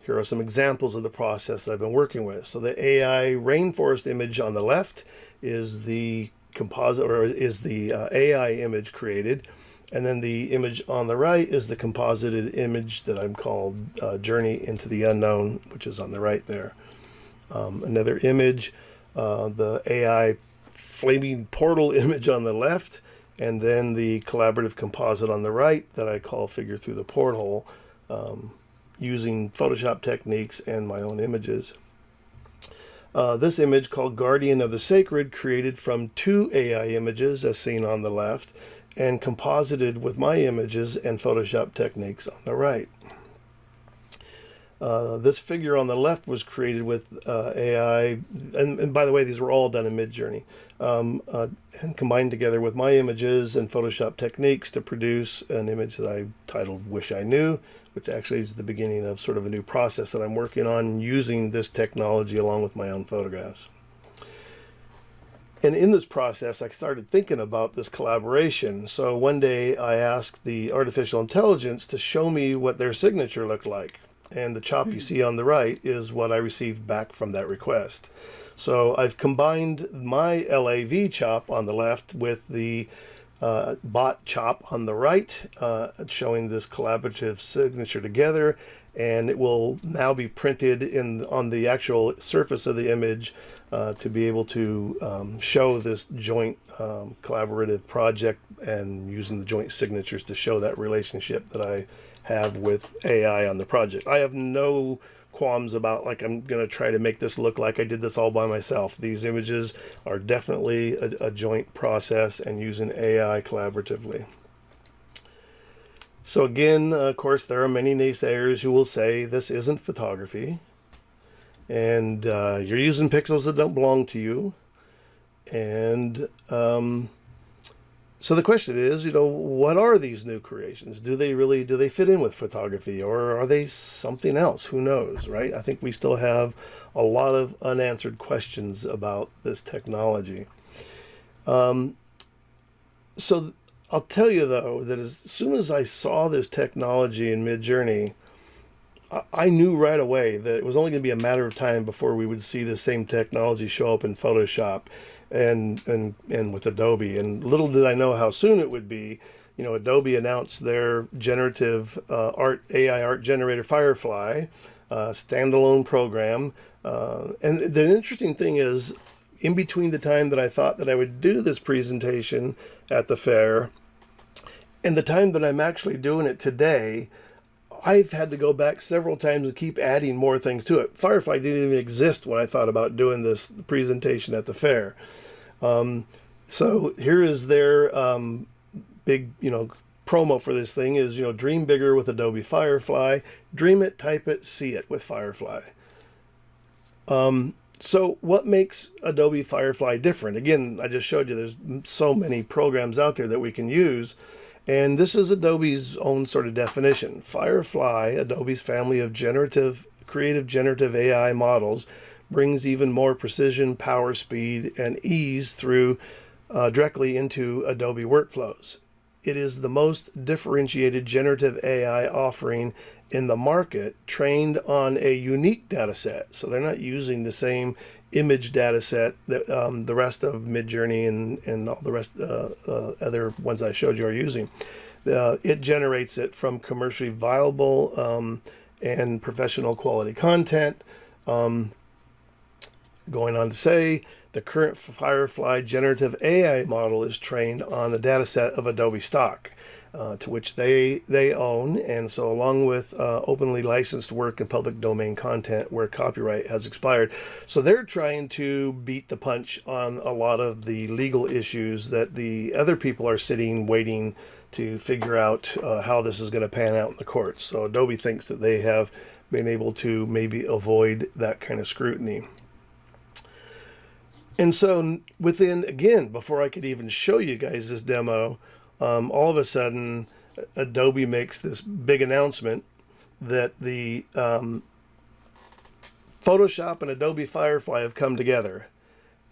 Here are some examples of the process that I've been working with. So the AI rainforest image on the left is the AI image created, and then the image on the right is the composited image that I'm called Journey into the Unknown, which is on the right there. Another image, the AI flaming portal image on the left, and then the collaborative composite on the right that I call Figure Through the Porthole, using Photoshop techniques and my own images. This image, called Guardian of the Sacred, created from 2 AI images as seen on the left, and composited with my images and Photoshop techniques on the right. This figure on the left was created with AI, and by the way, these were all done in Midjourney, and combined together with my images and Photoshop techniques to produce an image that I titled Wish I Knew, which actually is the beginning of sort of a new process that I'm working on using this technology along with my own photographs. And in this process, I started thinking about this collaboration. So one day I asked the artificial intelligence to show me what their signature looked like. And the chop you see on the right is what I received back from that request. So I've combined my LAV chop on the left with the bot chop on the right, showing this collaborative signature together, and it will now be printed on the actual surface of the image to be able to show this joint collaborative project, and using the joint signatures to show that relationship that I have with AI on the project. I have no qualms about like I'm going to try to make this look like I did this all by myself. These images are definitely a joint process and using AI collaboratively. So again, of course, there are many naysayers who will say this isn't photography, and you're using pixels that don't belong to you. And so the question is, what are these new creations? Do they fit in with photography, or are they something else? Who knows, right? I think we still have a lot of unanswered questions about this technology. So I'll tell you, though, that as soon as I saw this technology in Midjourney, I knew right away that it was only going to be a matter of time before we would see the same technology show up in Photoshop and with Adobe. And little did I know how soon it would be. Adobe announced their generative AI art generator Firefly, standalone program. And the interesting thing is, in between the time that I thought that I would do this presentation at the fair and the time that I'm actually doing it today, I've had to go back several times and keep adding more things to it. Firefly didn't even exist when I thought about doing this presentation at the fair. So here is their big, promo for this thing is, dream bigger with Adobe Firefly. Dream it, type it, see it with Firefly. So what makes Adobe Firefly different? Again, I just showed you there's so many programs out there that we can use. And this is Adobe's own sort of definition. Firefly, Adobe's family of creative generative AI models, brings even more precision, power, speed, and ease through directly into Adobe workflows. It is the most differentiated generative AI offering in the market, trained on a unique data set. So they're not using the same image data set that the rest of Midjourney and all the rest other ones I showed you are using. It generates it from commercially viable and professional quality content. Going on to say, the current Firefly generative AI model is trained on the data set of Adobe stock, to which they own, and so along with openly licensed work and public domain content where copyright has expired. So they're trying to beat the punch on a lot of the legal issues that the other people are sitting waiting to figure out how this is going to pan out in the courts. So Adobe thinks that they have been able to maybe avoid that kind of scrutiny. And so again, before I could even show you guys this demo, all of a sudden, Adobe makes this big announcement that the Photoshop and Adobe Firefly have come together.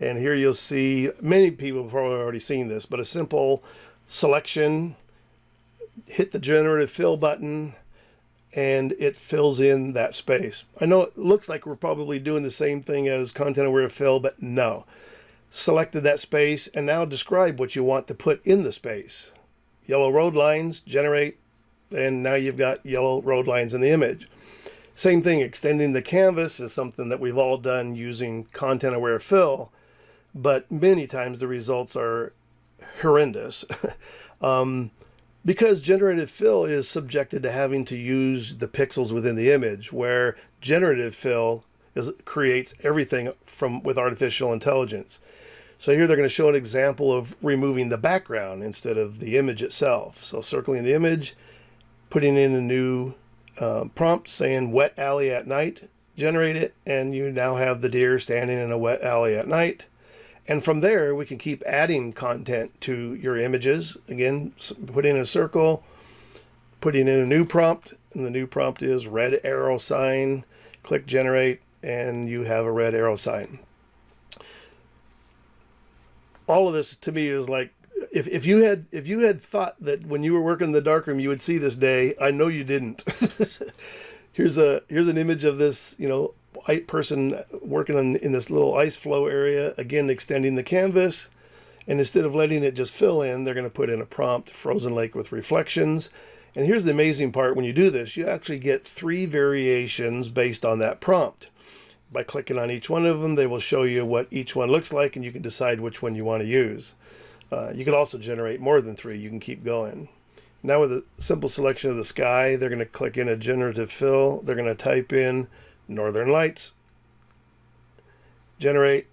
And here you'll see, many people have probably already seen this, but a simple selection, hit the Generative Fill button, and it fills in that space. I know it looks like we're probably doing the same thing as Content Aware Fill, but no. Selected that space, and now describe what you want to put in the space. Yellow road lines, generate, and now you've got yellow road lines in the image. Same thing, extending the canvas is something that we've all done using Content Aware Fill, but many times the results are horrendous. Because Generative Fill is subjected to having to use the pixels within the image, where Generative Fill creates everything with artificial intelligence. So here they're going to show an example of removing the background instead of the image itself. So circling the image, putting in a new prompt saying wet alley at night, generate it, and you now have the deer standing in a wet alley at night. And from there, we can keep adding content to your images. Again, put in a circle, putting in a new prompt, and the new prompt is red arrow sign. Click generate, and you have a red arrow sign. All of this to me is like, if you had thought that when you were working in the darkroom you would see this day, I know you didn't. Here's an image of this, person working in this little ice flow area, again extending the canvas, and instead of letting it just fill in, they're going to put in a prompt, frozen lake with reflections. And here's the amazing part: when you do this, you actually get 3 variations based on that prompt. By clicking on each one of them, they will show you what each one looks like, and you can decide which one you want to use. You could also generate more than 3. You can keep going. Now with a simple selection of the sky, they're going to click in a generative fill. They're going to type in Northern Lights. Generate.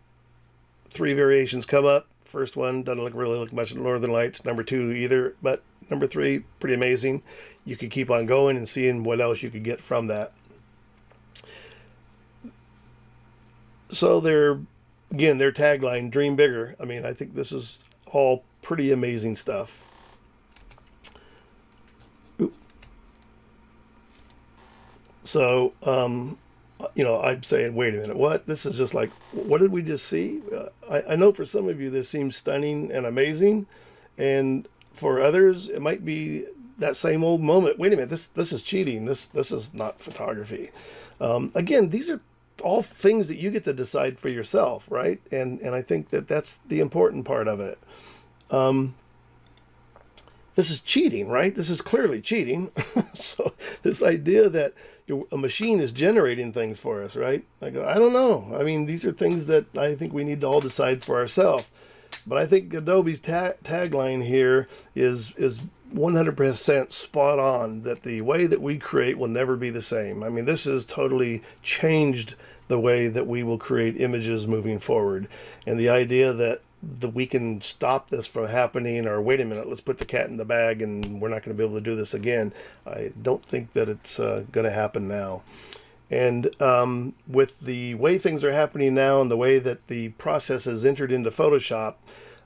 3 variations come up. First one doesn't really look much like Northern Lights. Number 2 either, but number 3 pretty amazing. You could keep on going and seeing what else you could get from that. So their tagline, dream bigger. I mean, I think this is all pretty amazing stuff. So, I'm saying, wait a minute, what? This is just like, what did we just see? I know for some of you this seems stunning and amazing, and for others it might be that same old moment. Wait a minute, this is cheating. This is not photography. Again, these are all things that you get to decide for yourself, right? And I think that's the important part of it. This is cheating, right? This is clearly cheating. So this idea that a machine is generating things for us, right? I don't know. I mean, these are things that I think we need to all decide for ourselves. But I think Adobe's tagline here is 100% spot on, that the way that we create will never be the same. I mean, this has totally changed the way that we will create images moving forward. And the idea that we can stop this from happening, or wait a minute, let's put the cat in the bag and we're not going to be able to do this again, I don't think that it's going to happen now. And with the way things are happening now and the way that the process is entered into Photoshop,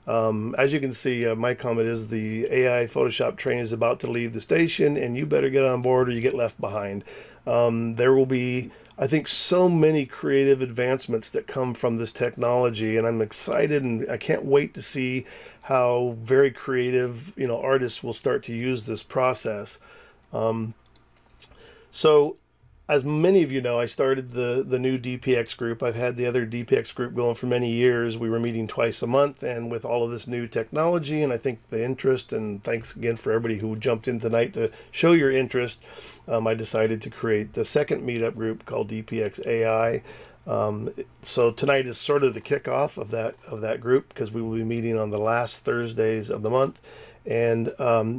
as you can see, my comment is the AI Photoshop train is about to leave the station, and you better get on board or you get left behind. There will be, I think, so many creative advancements that come from this technology, and I'm excited and I can't wait to see how very creative, artists will start to use this process. So as many of you know, I started the new DPX group. I've had the other DPX group going for many years. We were meeting twice a month, and with all of this new technology, and I think the interest, and thanks again for everybody who jumped in tonight to show your interest, I decided to create the second meetup group called DPXAI. So tonight is sort of the kickoff of that group, because we will be meeting on the last Thursdays of the month. And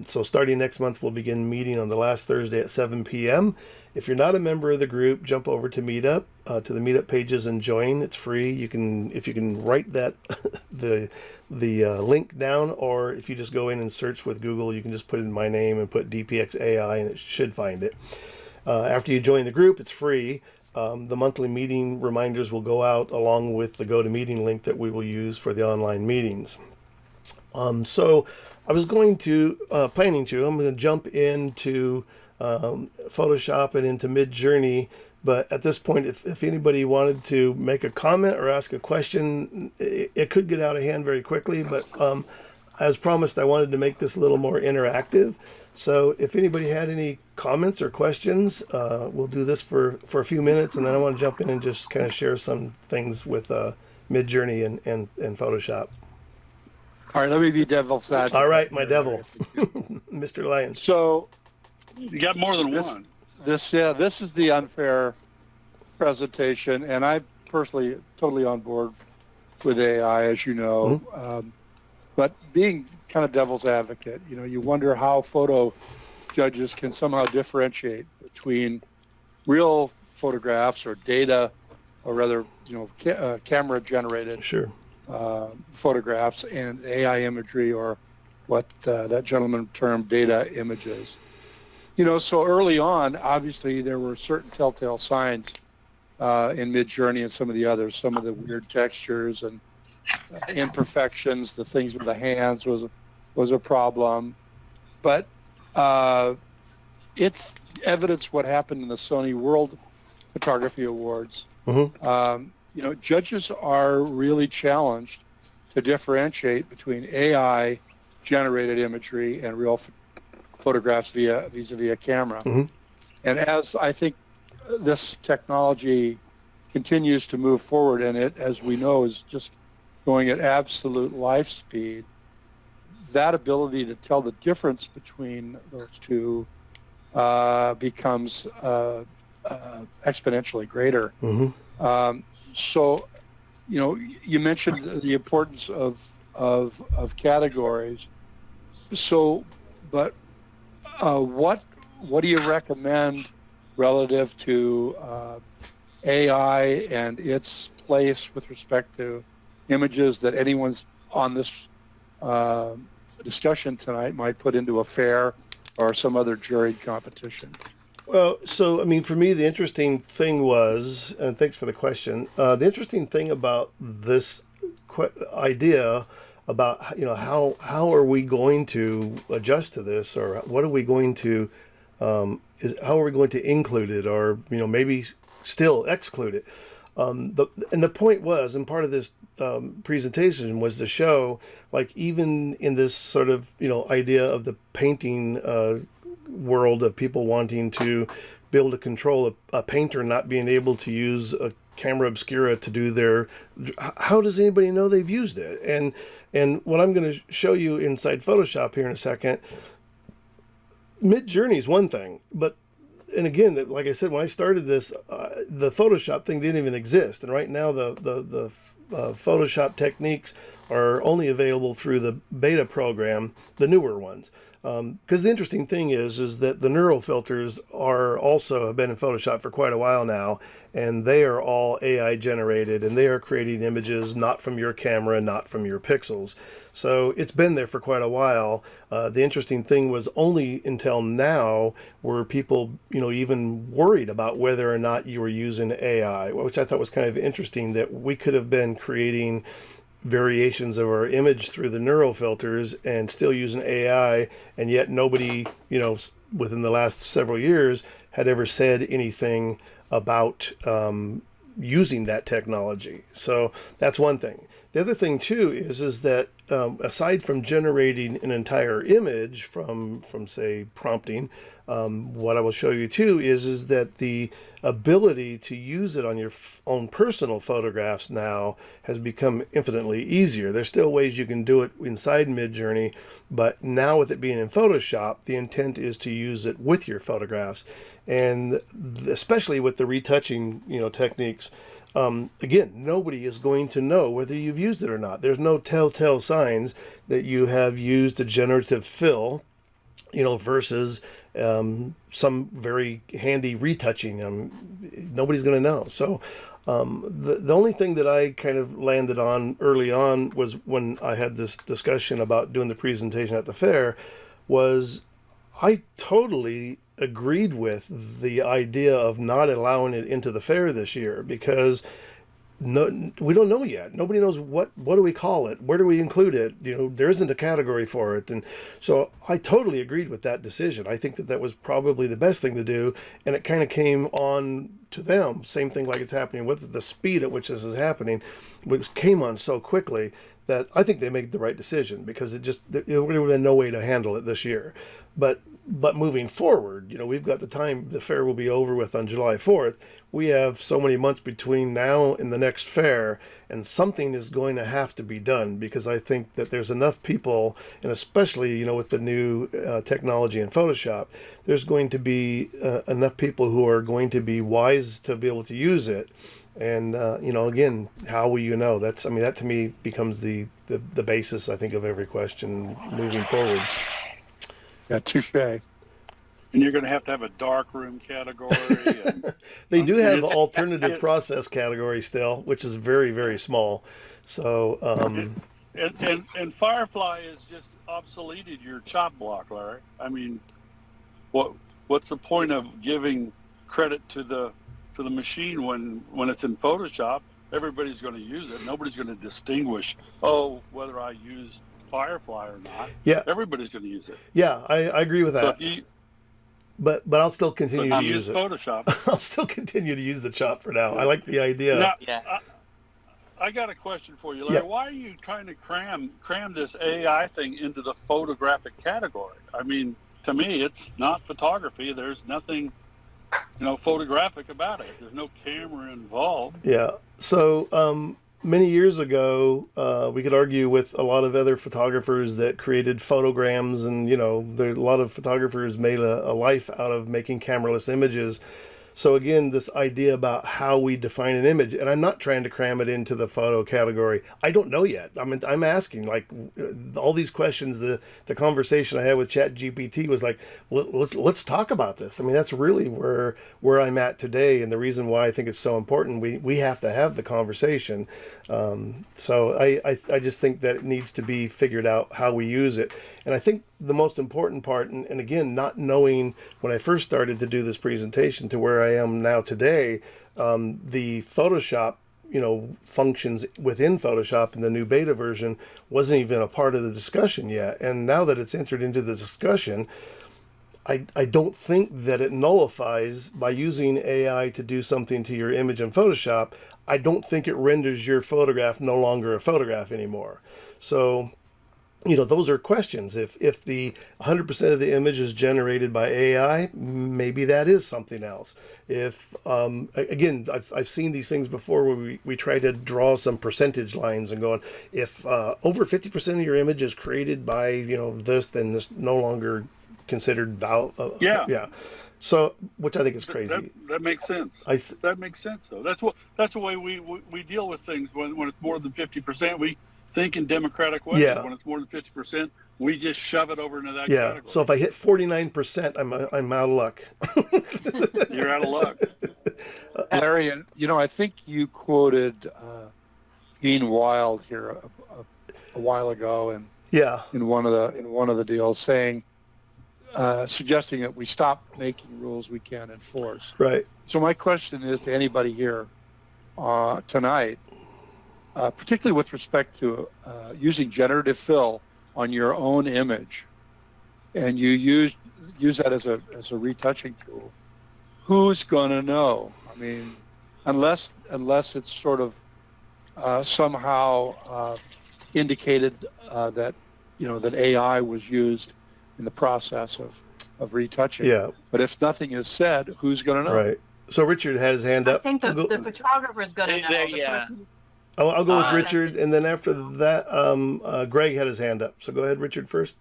so starting next month, we'll begin meeting on the last Thursday at 7 p.m. If you're not a member of the group, jump over to Meetup, to the Meetup pages and join. It's free. If you can write that the link down, or if you just go in and search with Google, you can just put in my name and put DPXAI and it should find it. After you join the group, it's free. The monthly meeting reminders will go out along with the GoToMeeting link that we will use for the online meetings. So I was planning to, I'm going to jump into Photoshop and into Mid-Journey, but at this point, if anybody wanted to make a comment or ask a question, it could get out of hand very quickly, but as promised, I wanted to make this a little more interactive. So if anybody had any comments or questions, we'll do this for a few minutes, and then I want to jump in and just kind of share some things with Mid-Journey and Photoshop.
All right, let me be devil's advocate.
All right, my devil, Mr. Lyons.
So
you got more than one.
This is the unfair presentation, and I'm personally totally on board with AI, as you know.
Mm-hmm.
But being kind of devil's advocate, you wonder how photo judges can somehow differentiate between real photographs or data, or rather, camera generated.
Sure.
Photographs and AI imagery, or what that gentleman termed data images. So early on, obviously, there were certain telltale signs in Mid-Journey and some of the others, some of the weird textures and imperfections, the things with the hands was a problem. But it's evidence what happened in the Sony World Photography Awards. Mm-hmm. Judges are really challenged to differentiate between AI-generated imagery and real photographs vis-a-vis a camera. Mm-hmm. And as I think this technology continues to move forward, and it, as we know, is just going at absolute life speed, that ability to tell the difference between those two becomes exponentially greater. Mm-hmm. So, you mentioned the importance of categories. So, but what do you recommend relative to AI and its place with respect to images that anyone's on this discussion tonight might put into a fair or some other juried competition?
Well, so I mean, for me, the interesting thing was, and thanks for the question. The interesting thing about this idea about how are we going to adjust to this, or what are we going to how are we going to include it, or maybe still exclude it? The point was, and part of this presentation was to show, like, even in this sort of idea of the painting world of people wanting to be able to control a painter not being able to use a camera obscura to do their, how does anybody know they've used it? And what I'm going to show you inside Photoshop here in a second, Mid-Journey is one thing, but and again, like I said, when I started this, the Photoshop thing didn't even exist, and right now the Photoshop techniques are only available through the beta program, the newer ones. Because the interesting thing is that the neural filters are also have been in Photoshop for quite a while now, and they are all AI generated, and they are creating images not from your camera, not from your pixels. So it's been there for quite a while. The interesting thing was only until now were people, even worried about whether or not you were using AI, which I thought was kind of interesting, that we could have been creating variations of our image through the neural filters and still using AI, and yet nobody, within the last several years had ever said anything about using that technology. So that's one thing. The other thing too is that aside from generating an entire image from say prompting, what I will show you too is that the ability to use it on your own personal photographs now has become infinitely easier. There's still ways you can do it inside Mid-Journey, but now with it being in Photoshop, the intent is to use it with your photographs, and especially with the retouching techniques. Again, nobody is going to know whether you've used it or not. There's no telltale signs that you have used a generative fill, versus some very handy retouching. Nobody's going to know. So the only thing that I kind of landed on early on was when I had this discussion about doing the presentation at the fair, was I totally agreed with the idea of not allowing it into the fair this year, because we don't know yet. Nobody knows what do we call it, where do we include it. There isn't a category for it, and so I totally agreed with that decision. I think that was probably the best thing to do, and it kind of came on to them. Same thing like it's happening with the speed at which this is happening, which came on so quickly that I think they made the right decision, because there would have been no way to handle it this year. But moving forward, we've got the time. The fair will be over with on July 4th. We have so many months between now and the next fair, and something is going to have to be done, because I think that there's enough people, and especially, with the new technology in Photoshop, there's going to be enough people who are going to be wise to be able to use it. And, again, how will you know? That to me becomes the basis, I think, of every question moving forward.
Yeah, touche.
And you're going to have a darkroom category. And,
they do have alternative process category still, which is very, very small. So
and Firefly has just obsoleted your chop block, Larry. I mean, what's the point of giving credit to the machine when it's in Photoshop? Everybody's going to use it. Nobody's going to distinguish, whether I use Firefly or not.
Yeah,
everybody's going to use it.
Yeah, I agree with that.
So
but I'll still continue to use it.
Photoshop.
I'll still continue to use the chop for now. I like the idea.
Now, I got a question for you, Larry.
Yeah.
Why are you trying to cram this AI thing into the photographic category? I mean, to me, it's not photography. There's nothing, photographic about it. There's no camera involved.
Yeah. So many years ago, we could argue with a lot of other photographers that created photograms, and there a lot of photographers made a life out of making cameraless images. So again, this idea about how we define an image, and I'm not trying to cram it into the photo category. I don't know yet. I'm asking like all these questions. The conversation I had with ChatGPT was like, let's talk about this. I mean, that's really where I'm at today, and the reason why I think it's so important. We have to have the conversation. So I just think that it needs to be figured out how we use it. And I think the most important part, and again, not knowing when I first started to do this presentation to where I am now today, the Photoshop, functions within Photoshop in the new beta version wasn't even a part of the discussion yet. And now that it's entered into the discussion, I don't think that it nullifies by using AI to do something to your image in Photoshop. I don't think it renders your photograph no longer a photograph anymore. So, those are questions. If the 100% of the image is generated by AI, maybe that is something else. If again, I've seen these things before where we try to draw some percentage lines and going, if over 50% of your image is created by this, then it's no longer considered yeah. So, which I think is crazy.
That makes sense. That makes sense, though. That's the way we deal with things when it's more than 50%. We think in democratic ways.
Yeah.
When it's more than 50%, we just shove it over into that
Yeah.
category.
So if I hit 49%, I'm out of luck.
You're out of luck.
Larry, and I think you quoted Gene Wild here a while ago, and
Yeah.
in one of the deals, saying, suggesting that we stop making rules we can't enforce.
Right.
So my question is to anybody here tonight, particularly with respect to using generative fill on your own image, and you use that as a retouching tool, who's going to know? I mean, unless it's sort of somehow indicated that that AI was used in the process of retouching.
Yeah.
But if nothing is said, who's going to know?
Right. So Richard had his hand up.
I think the photographer is going to know. Person.
I'll go with Richard, and then after that, Greg had his hand up. So go ahead, Richard, first.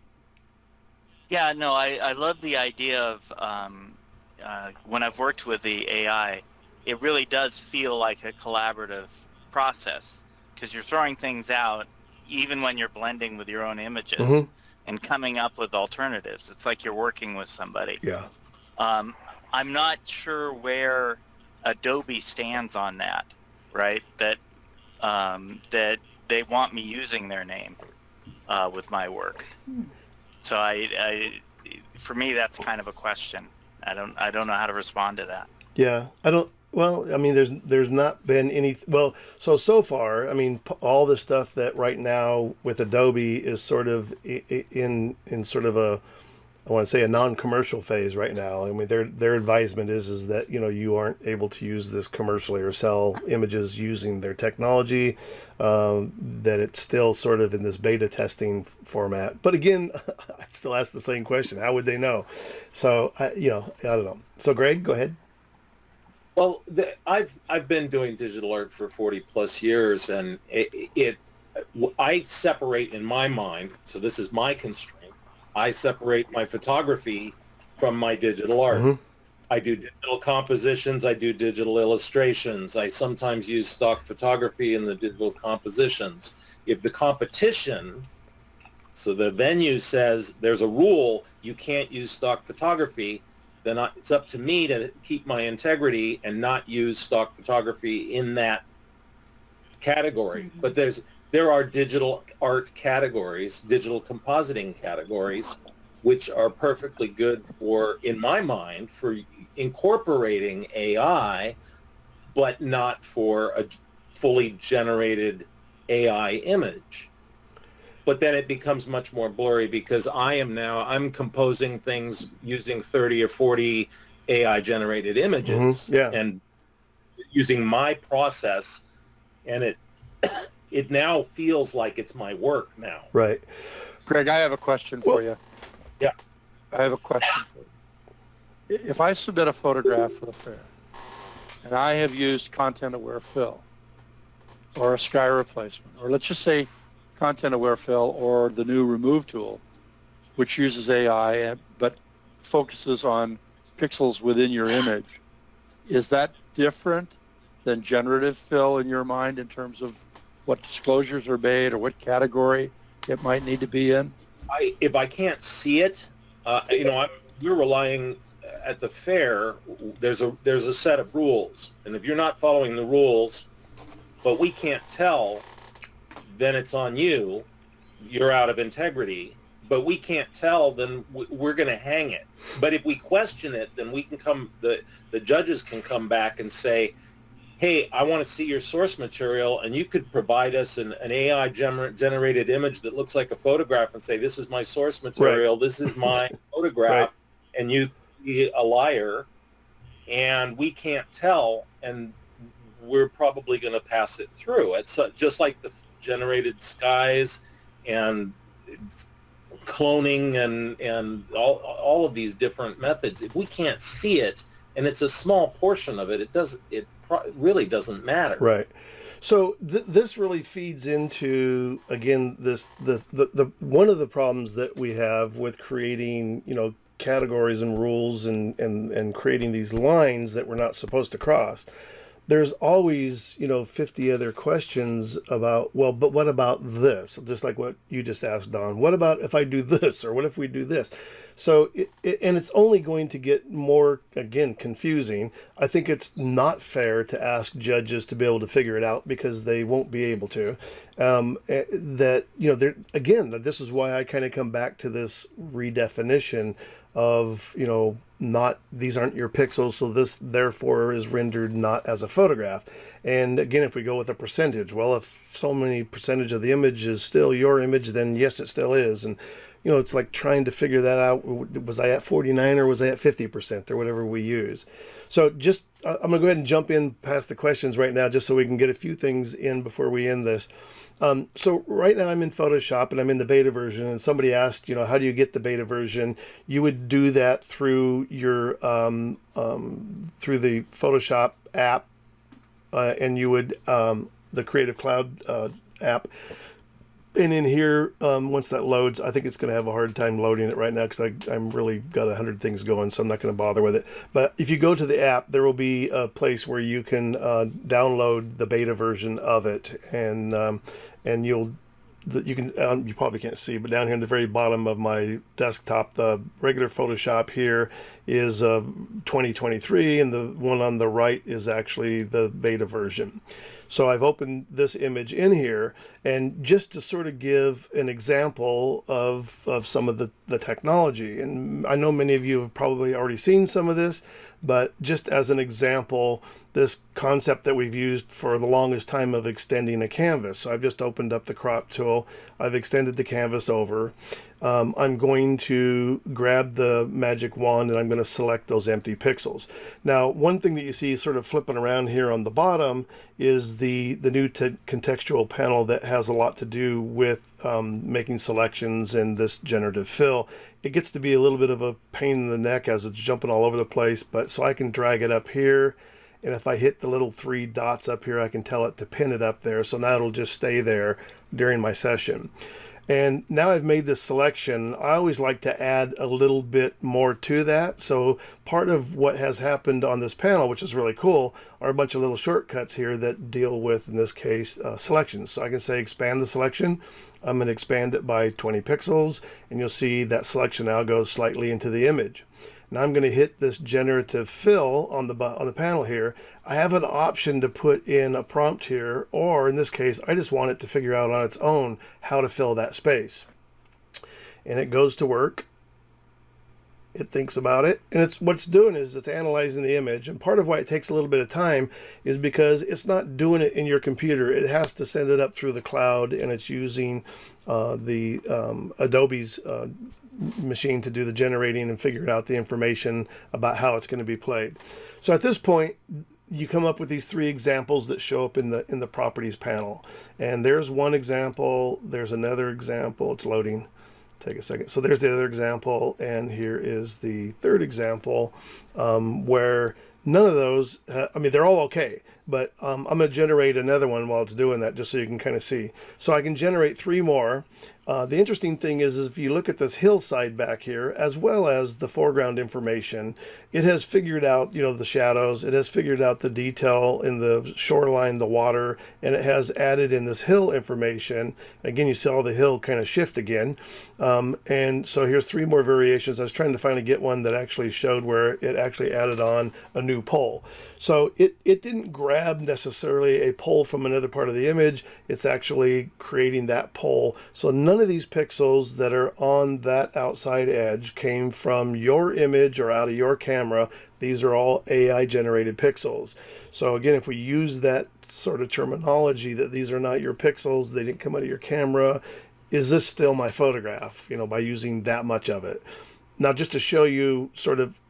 Yeah, no, I love the idea of when I've worked with the AI, it really does feel like a collaborative process because you're throwing things out even when you're blending with your own images and coming up with alternatives. It's like you're working with somebody.
Yeah.
I'm not sure where Adobe stands on that, right? That they want me using their name with my work. So for me, that's kind of a question. I don't know how to respond to that.
Yeah, I don't. Well, I mean, there's not been any. Well, so far, I mean, all the stuff that right now with Adobe is sort of in sort of a, I want to say, a non-commercial phase right now. I mean, their advisement is that you aren't able to use this commercially or sell images using their technology. That it's still sort of in this beta testing format. But again, I still ask the same question: how would they know? So I don't know. So Greg, go ahead.
Well, I've been doing digital art for 40 plus years, and I separate in my mind. So this is my constraint. I separate my photography from my digital art. I do digital compositions. I do digital illustrations. I sometimes use stock photography in the digital compositions. If the competition, so the venue says there's a rule, you can't use stock photography, then it's up to me to keep my integrity and not use stock photography in that category. But there are digital art categories, digital compositing categories, which are perfectly good for, in my mind, for incorporating AI, but not for a fully generated AI image. But then it becomes much more blurry because I'm composing things using 30 or 40 AI generated images and using my process, and it now feels like it's my work now.
Right.
Greg, I have a question for you.
Yeah.
I have a question for you. If I submit a photograph for the fair, and I have used content-aware fill, or a sky replacement, or let's just say content-aware fill, or the new remove tool, which uses AI but focuses on pixels within your image, Is that different than generative fill in your mind in terms of what disclosures are made or what category it might need to be in?
If I can't see it, we're relying at the fair. There's a set of rules, and if you're not following the rules, but we can't tell, then it's on you. You're out of integrity. But we can't tell, then we're going to hang it. But if we question it, then we can come. The judges can come back and say, hey, I want to see your source material, and you could provide us an AI generated image that looks like a photograph and say, this is my source material, right. This is my photograph, right. And you be a liar, and we can't tell, and we're probably going to pass it through. It's just like the generated skies and cloning and all of these different methods. If we can't see it, and it's a small portion of it, it really doesn't matter.
Right. So this really feeds into, again, the one of the problems that we have with creating, categories and rules and creating these lines that we're not supposed to cross. There's always, 50 other questions about, well, but what about this? Just like what you just asked, Don. What about if I do this, or what if we do this? So, and it's only going to get more, again, confusing. I think it's not fair to ask judges to be able to figure it out, because they won't be able to. This is why I kind of come back to this redefinition of, not, these aren't your pixels, so this therefore is rendered not as a photograph. And again, if we go with a percentage, well, if so many percentage of the image is still your image, then yes, it still is. And it's like trying to figure that out. Was I at 49 or was I at 50% or whatever we use? So just, I'm gonna go ahead and jump in past the questions right now, just so we can get a few things in before we end this. So right now I'm in Photoshop and I'm in the beta version, and somebody asked, how do you get the beta version? You would do that through your through the Photoshop app, and you would the Creative Cloud app. And in here, once that loads, I think it's going to have a hard time loading it right now, because I'm really got 100 things going, so I'm not going to bother with it. But if you go to the app, there will be a place where you can download the beta version of it, and you probably can't see, but down here in the very bottom of my desktop, the regular Photoshop here is 2023, and the one on the right is actually the beta version. So I've opened this image in here, and just to sort of give an example of some of the technology, and I know many of you have probably already seen some of this, but just as an example, this concept that we've used for the longest time of extending a canvas. So I've just opened up the crop tool. I've extended the canvas over. I'm going to grab the magic wand and I'm going to select those empty pixels. Now, one thing that you see sort of flipping around here on the bottom is the new contextual panel that has a lot to do with making selections and this generative fill. It gets to be a little bit of a pain in the neck as it's jumping all over the place, but so I can drag it up here. And if I hit the little 3 dots up here, I can tell it to pin it up there. So now it'll just stay there during my session. And now I've made this selection, I always like to add a little bit more to that. So part of what has happened on this panel, which is really cool, are a bunch of little shortcuts here that deal with, in this case, selections. So I can say expand the selection. I'm going to expand it by 20 pixels, and you'll see that selection now goes slightly into the image. Now I'm going to hit this generative fill on the panel here. I have an option to put in a prompt here, or in this case, I just want it to figure out on its own how to fill that space. And it goes to work. It thinks about it, and what it's doing is it's analyzing the image. And part of why it takes a little bit of time is because it's not doing it in your computer. It has to send it up through the cloud, and it's using the Adobe's machine to do the generating and figure out the information about how it's going to be played. So at this point, you come up with these 3 examples that show up in the properties panel. And there's one example. There's another example. It's loading. Take a second. So there's the other example, and here is the 3rd example, where none of those, they're all okay, but I'm going to generate another one while it's doing that, just so you can kind of see. So I can generate 3 more. The interesting thing is if you look at this hillside back here, as well as the foreground information, it has figured out, the shadows, it has figured out the detail in the shoreline, the water, and it has added in this hill information. Again, you see all the hill kind of shift again. And so here's 3 more variations. I was trying to finally get one that actually showed where it actually added on a new pole. So it didn't grab necessarily a pole from another part of the image. It's actually creating that pole. So none of these pixels that are on that outside edge came from your image or out of your camera. These are all AI generated pixels. So again, if we use that sort of terminology that these are not your pixels, they didn't come out of your camera, is this still my photograph, by using that much of it? Now, just to show you sort of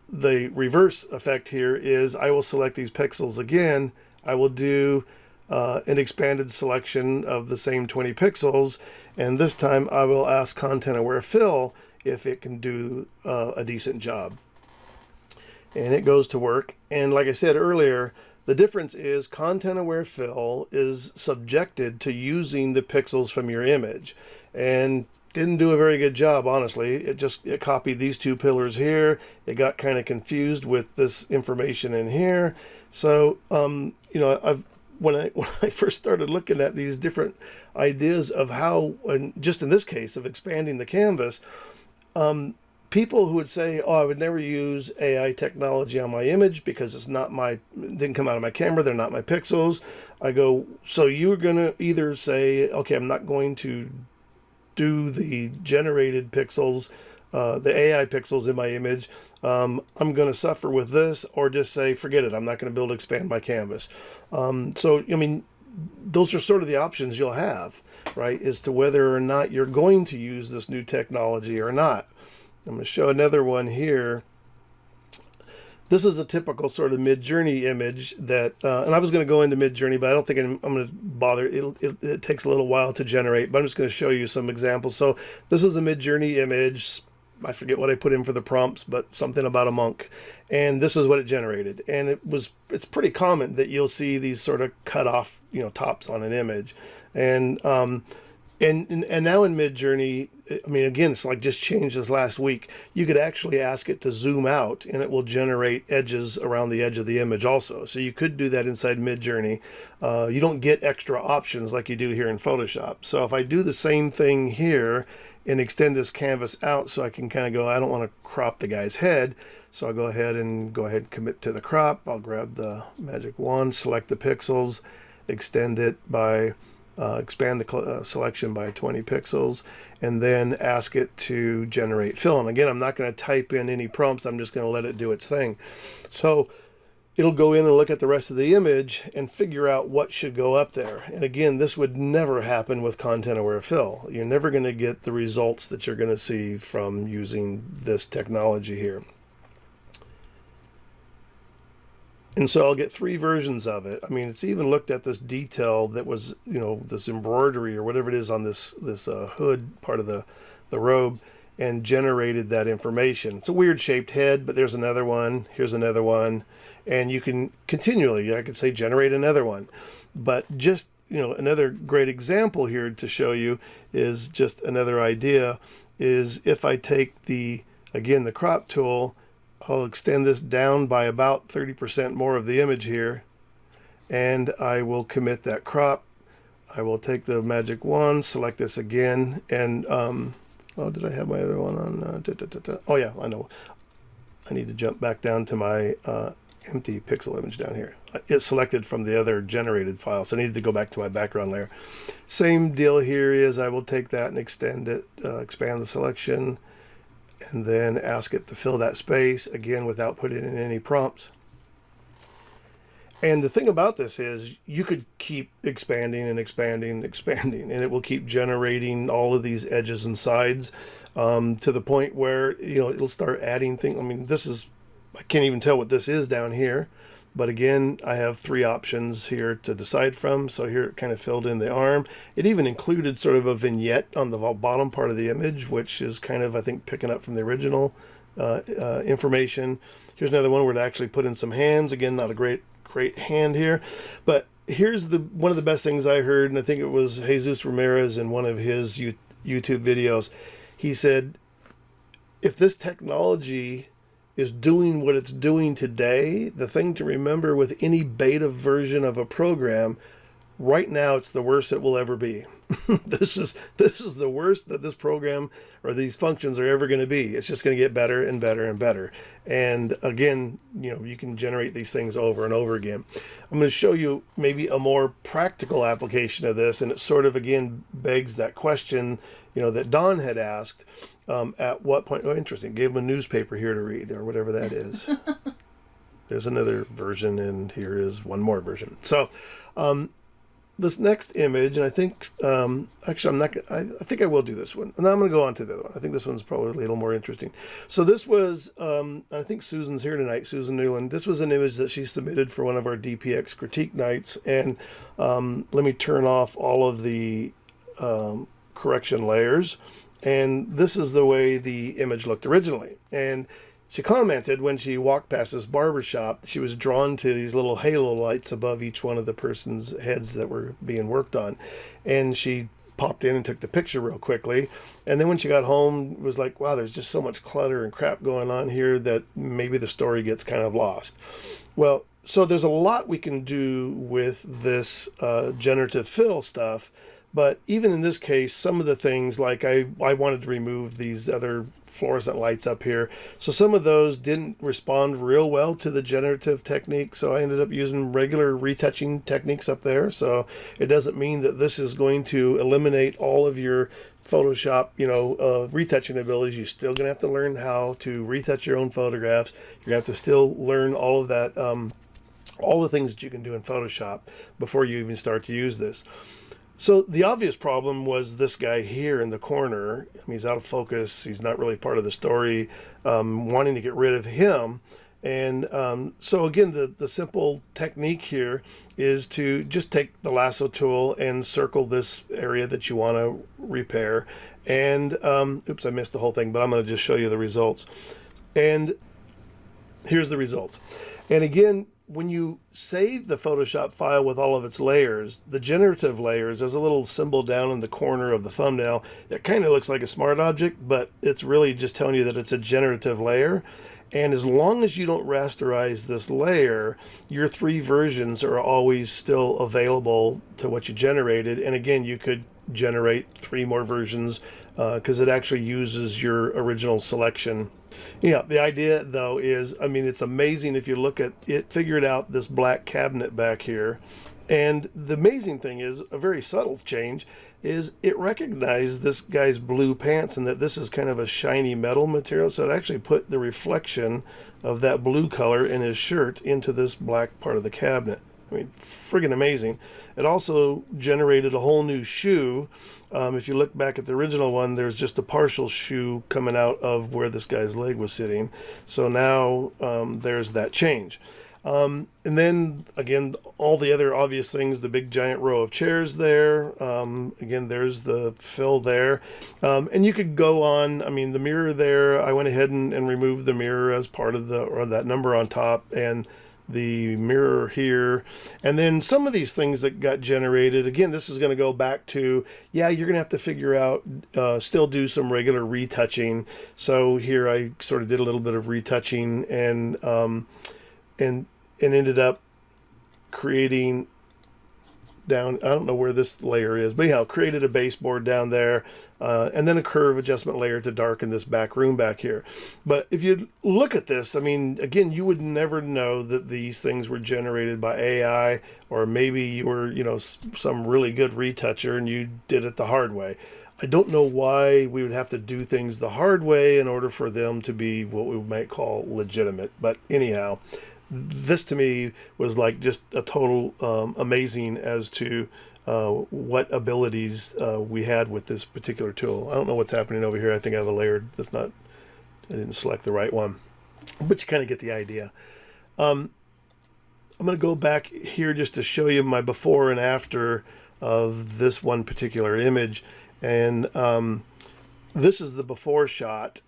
the reverse effect here is I will select these pixels again. I will do an expanded selection of the same 20 pixels. And this time I will ask Content Aware Fill if it can do a decent job. And it goes to work. And like I said earlier, the difference is Content Aware Fill is subjected to using the pixels from your image. And didn't do a very good job, honestly. It copied these 2 pillars here. It got kind of confused with this information in here. So, when I first started looking at these different ideas of how, and just in this case of expanding the canvas, people who would say, "Oh, I would never use AI technology on my image because it didn't come out of my camera. They're not my pixels." I go, so you're gonna either say, "Okay, I'm not going to do the generated pixels, the AI pixels in my image. I'm going to suffer with this," or just say, "Forget it. I'm not going to be able to expand my canvas." So, those are sort of the options you'll have, right, as to whether or not you're going to use this new technology or not. I'm going to show another one here. This is a typical sort of Mid-Journey image that, and I was going to go into Mid-Journey, but I don't think I'm going to bother. It takes a little while to generate, but I'm just going to show you some examples. So this is a Mid-Journey image. I forget what I put in for the prompts, but something about a monk. And this is what it generated. And it's pretty common that you'll see these sort of cut off, tops on an image. And now in Mid-Journey, again, it's like just changed this last week. You could actually ask it to zoom out and it will generate edges around the edge of the image also. So you could do that inside Mid-Journey. You don't get extra options like you do here in Photoshop. So if I do the same thing here and extend this canvas out so I can kind of go, I don't want to crop the guy's head. So I'll go ahead and commit to the crop. I'll grab the magic wand, select the pixels, extend it by expand the selection by 20 pixels, and then ask it to generate fill. And again, I'm not going to type in any prompts. I'm just going to let it do its thing. So it'll go in and look at the rest of the image and figure out what should go up there. And again, this would never happen with Content Aware Fill. You're never going to get the results that you're going to see from using this technology here. And so I'll get 3 versions of it. It's even looked at this detail that was, this embroidery or whatever it is on this hood part of the robe, and generated that information. It's a weird shaped head, but there's another one. Here's another one. And you can continually, I could say, generate another one. But just, another great example here to show you is just another idea is if I take the crop tool, I'll extend this down by about 30% more of the image here, and I will commit that crop. I will take the magic wand, select this again, and did I have my other one on? Oh yeah, I know. I need to jump back down to my empty pixel image down here. It's selected from the other generated file, so I need to go back to my background layer. Same deal here is I will take that and extend it, expand the selection, and then ask it to fill that space, again, without putting in any prompts. And the thing about this is you could keep expanding and expanding and expanding, and it will keep generating all of these edges and sides to the point where, it'll start adding things. I can't even tell what this is down here. But again, I have 3 options here to decide from. So here it kind of filled in the arm. It even included sort of a vignette on the bottom part of the image, which is kind of, I think, picking up from the original information. Here's another one where it actually put in some hands. Again, not a great hand here. But here's one of the best things I heard, and I think it was Jesus Ramirez in one of his YouTube videos. He said, if this technology is doing what it's doing today, the thing to remember with any beta version of a program, right now it's the worst it will ever be. This is the worst that this program or these functions are ever going to be. It's just going to get better and better and better. And again, you can generate these things over and over again. I'm going to show you maybe a more practical application of this, and it sort of again begs that question, that Don had asked. At what point? Oh, interesting. Gave him a newspaper here to read, or whatever that is. There's another version, and here is one more version. So, this next image, and I think, actually, I'm not. I think I will do this one. And I'm going to go on to the other one. I think this one's probably a little more interesting. So this was, I think Susan's here tonight, Susan Newland. This was an image that she submitted for one of our DPX critique nights. And let me turn off all of the correction layers. And this is the way the image looked originally. And she commented when she walked past this barber shop, she was drawn to these little halo lights above each one of the person's heads that were being worked on. And she popped in and took the picture real quickly. And then when she got home, it was like, wow, there's just so much clutter and crap going on here that maybe the story gets kind of lost. Well, so there's a lot we can do with this generative fill stuff. But even in this case, some of the things, like I wanted to remove these other fluorescent lights up here. So some of those didn't respond real well to the generative technique. So I ended up using regular retouching techniques up there. So it doesn't mean that this is going to eliminate all of your Photoshop, retouching abilities. You're still going to have to learn how to retouch your own photographs. You're going to have to still learn all of that, all the things that you can do in Photoshop before you even start to use this. So the obvious problem was this guy here in the corner. I mean, he's out of focus. He's not really part of the story. Wanting to get rid of him. And so again, the simple technique here is to just take the lasso tool and circle this area that you want to repair. And oops, I missed the whole thing, but I'm going to just show you the results. And here's the results. And again, when you save the Photoshop file with all of its layers, the generative layers, there's a little symbol down in the corner of the thumbnail. It kind of looks like a smart object, but it's really just telling you that it's a generative layer. And as long as you don't rasterize this layer, your 3 versions are always still available to what you generated. And again, you could generate 3 more versions because it actually uses your original selection. The idea though is, I mean, it's amazing if you look at it, figured out this black cabinet back here. And the amazing thing is, a very subtle change is it recognized this guy's blue pants and that this is kind of a shiny metal material. So it actually put the reflection of that blue color in his shirt into this black part of the cabinet. I mean, friggin' amazing. It also generated a whole new shoe. If you look back at the original one, there's just a partial shoe coming out of where this guy's leg was sitting. So now there's that change. And then, again, all the other obvious things, the big giant row of chairs there. Again, there's the fill there. And you could go on, I mean, the mirror there, I went ahead and removed the mirror as part of that number on top. And the mirror here, and then some of these things that got generated, again, this is going to go back to, you're going to have to figure out, still do some regular retouching. So here I sort of did a little bit of retouching and ended up creating down, I don't know where this layer is, but anyhow, created a baseboard down there, and then a curve adjustment layer to darken this back room back here. But if you look at this, I mean, again, you would never know that these things were generated by AI, or maybe you were, some really good retoucher and you did it the hard way. I don't know why we would have to do things the hard way in order for them to be what we might call legitimate. But anyhow, this to me was like just a total amazing as to what abilities we had with this particular tool. I don't know what's happening over here. I think I have a layer that's not, I didn't select the right one, but you kind of get the idea. I'm going to go back here just to show you my before and after of this one particular image. And this is the before shot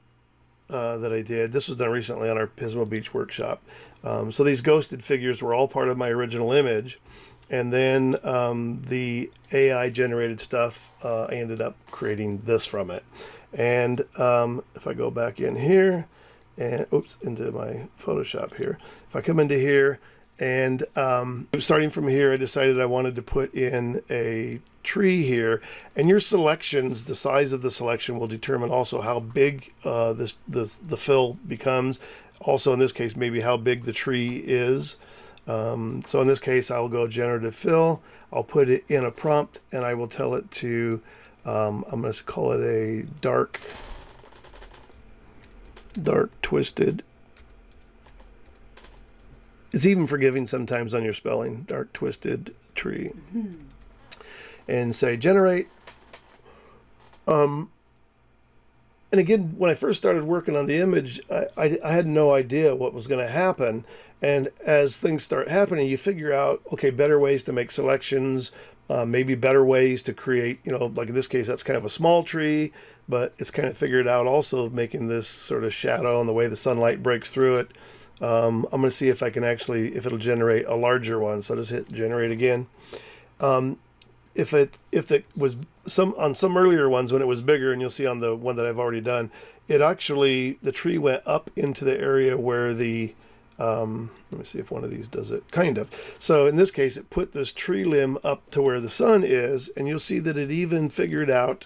that I did. This was done recently on our Pismo Beach workshop. So these ghosted figures were all part of my original image. And then the AI generated stuff, I ended up creating this from it. And if I go back in here and into my Photoshop here, if I come into here and starting from here, I decided I wanted to put in a tree here, and your selections, the size of the selection will determine also how big the fill becomes. Also, in this case, maybe how big the tree is. So in this case, I'll go generative fill. I'll put it in a prompt, and I will tell it to, I'm going to call it a dark twisted. It's even forgiving sometimes on your spelling, dark twisted tree. And say generate. And again, when I first started working on the image, I had no idea what was going to happen. And as things start happening, you figure out, okay, better ways to make selections, maybe better ways to create, like in this case, that's kind of a small tree, but it's kind of figured out also making this sort of shadow and the way the sunlight breaks through it. I'm going to see if I can actually, if it'll generate a larger one. So I'll just hit generate again. If it was on some earlier ones when it was bigger, and you'll see on the one that I've already done, the tree went up into the area where the, let me see if one of these does it, kind of. So in this case, it put this tree limb up to where the sun is, and you'll see that it even figured out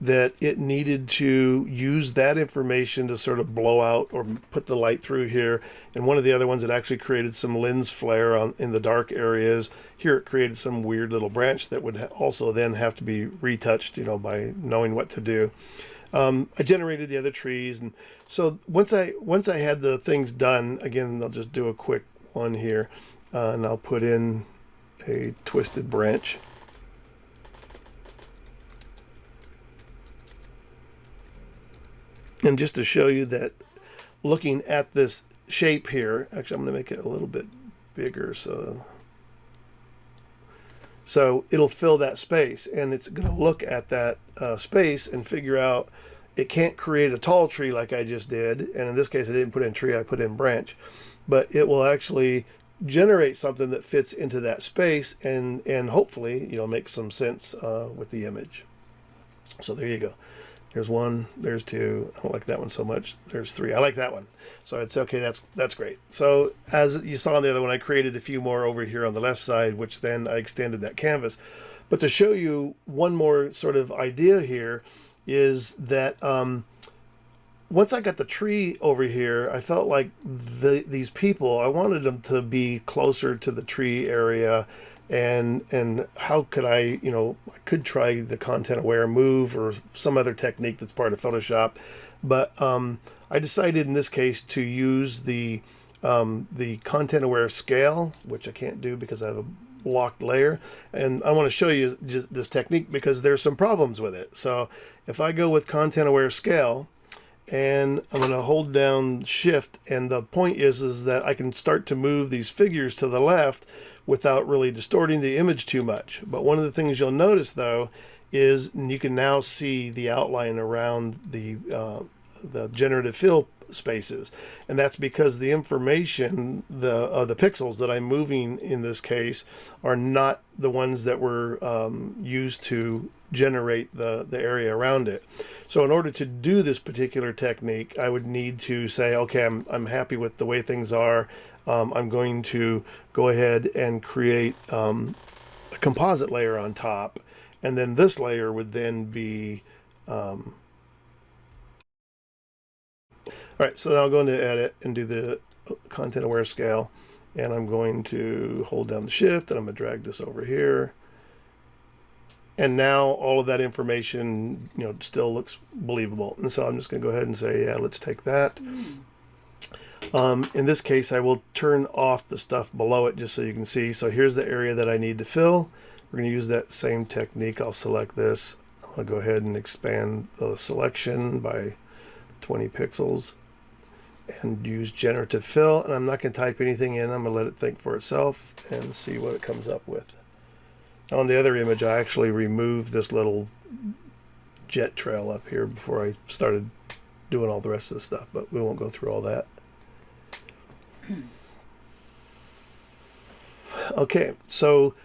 that it needed to use that information to sort of blow out or put the light through here. And one of the other ones, it actually created some lens flare in the dark areas. Here it created some weird little branch that would also then have to be retouched, by knowing what to do. I generated the other trees, and so once I had the things done, again, I'll just do a quick one here, and I'll put in a twisted branch. And just to show you that looking at this shape here, actually I'm going to make it a little bit bigger so it'll fill that space, and it's going to look at that space and figure out it can't create a tall tree like I just did. And in this case, I didn't put in tree, I put in branch, but it will actually generate something that fits into that space and hopefully, make some sense with the image. So there you go. There's one, there's two. I don't like that one so much. There's three. I like that one. So I'd say, okay, that's great. So as you saw on the other one, I created a few more over here on the left side, which then I extended that canvas. But to show you one more sort of idea here is that once I got the tree over here, I felt like these people, I wanted them to be closer to the tree area. And how could I could try the content aware move or some other technique that's part of Photoshop, but I decided in this case to use the content aware scale, which I can't do because I have a locked layer, and I want to show you just this technique because there's some problems with it. So if I go with content aware scale, and I'm going to hold down shift, and the point is that I can start to move these figures to the left without really distorting the image too much. But one of the things you'll notice though is you can now see the outline around the generative fill spaces, and that's because the information, the pixels that I'm moving in this case are not the ones that were used to generate the area around it. So in order to do this particular technique, I would need to say, okay, I'm happy with the way things are. I'm going to go ahead and create a composite layer on top, and then this layer would then be all right, so now I'll go into edit and do the content aware scale, and I'm going to hold down the shift, and I'm going to drag this over here. And now all of that information, still looks believable. And so I'm just going to go ahead and say, yeah, let's take that. In this case, I will turn off the stuff below it just so you can see. So here's the area that I need to fill. We're going to use that same technique. I'll select this. I'll go ahead and expand the selection by 20 pixels and use generative fill. And I'm not going to type anything in. I'm going to let it think for itself and see what it comes up with. On the other image, I actually removed this little jet trail up here before I started doing all the rest of the stuff, but we won't go through all that. Okay, so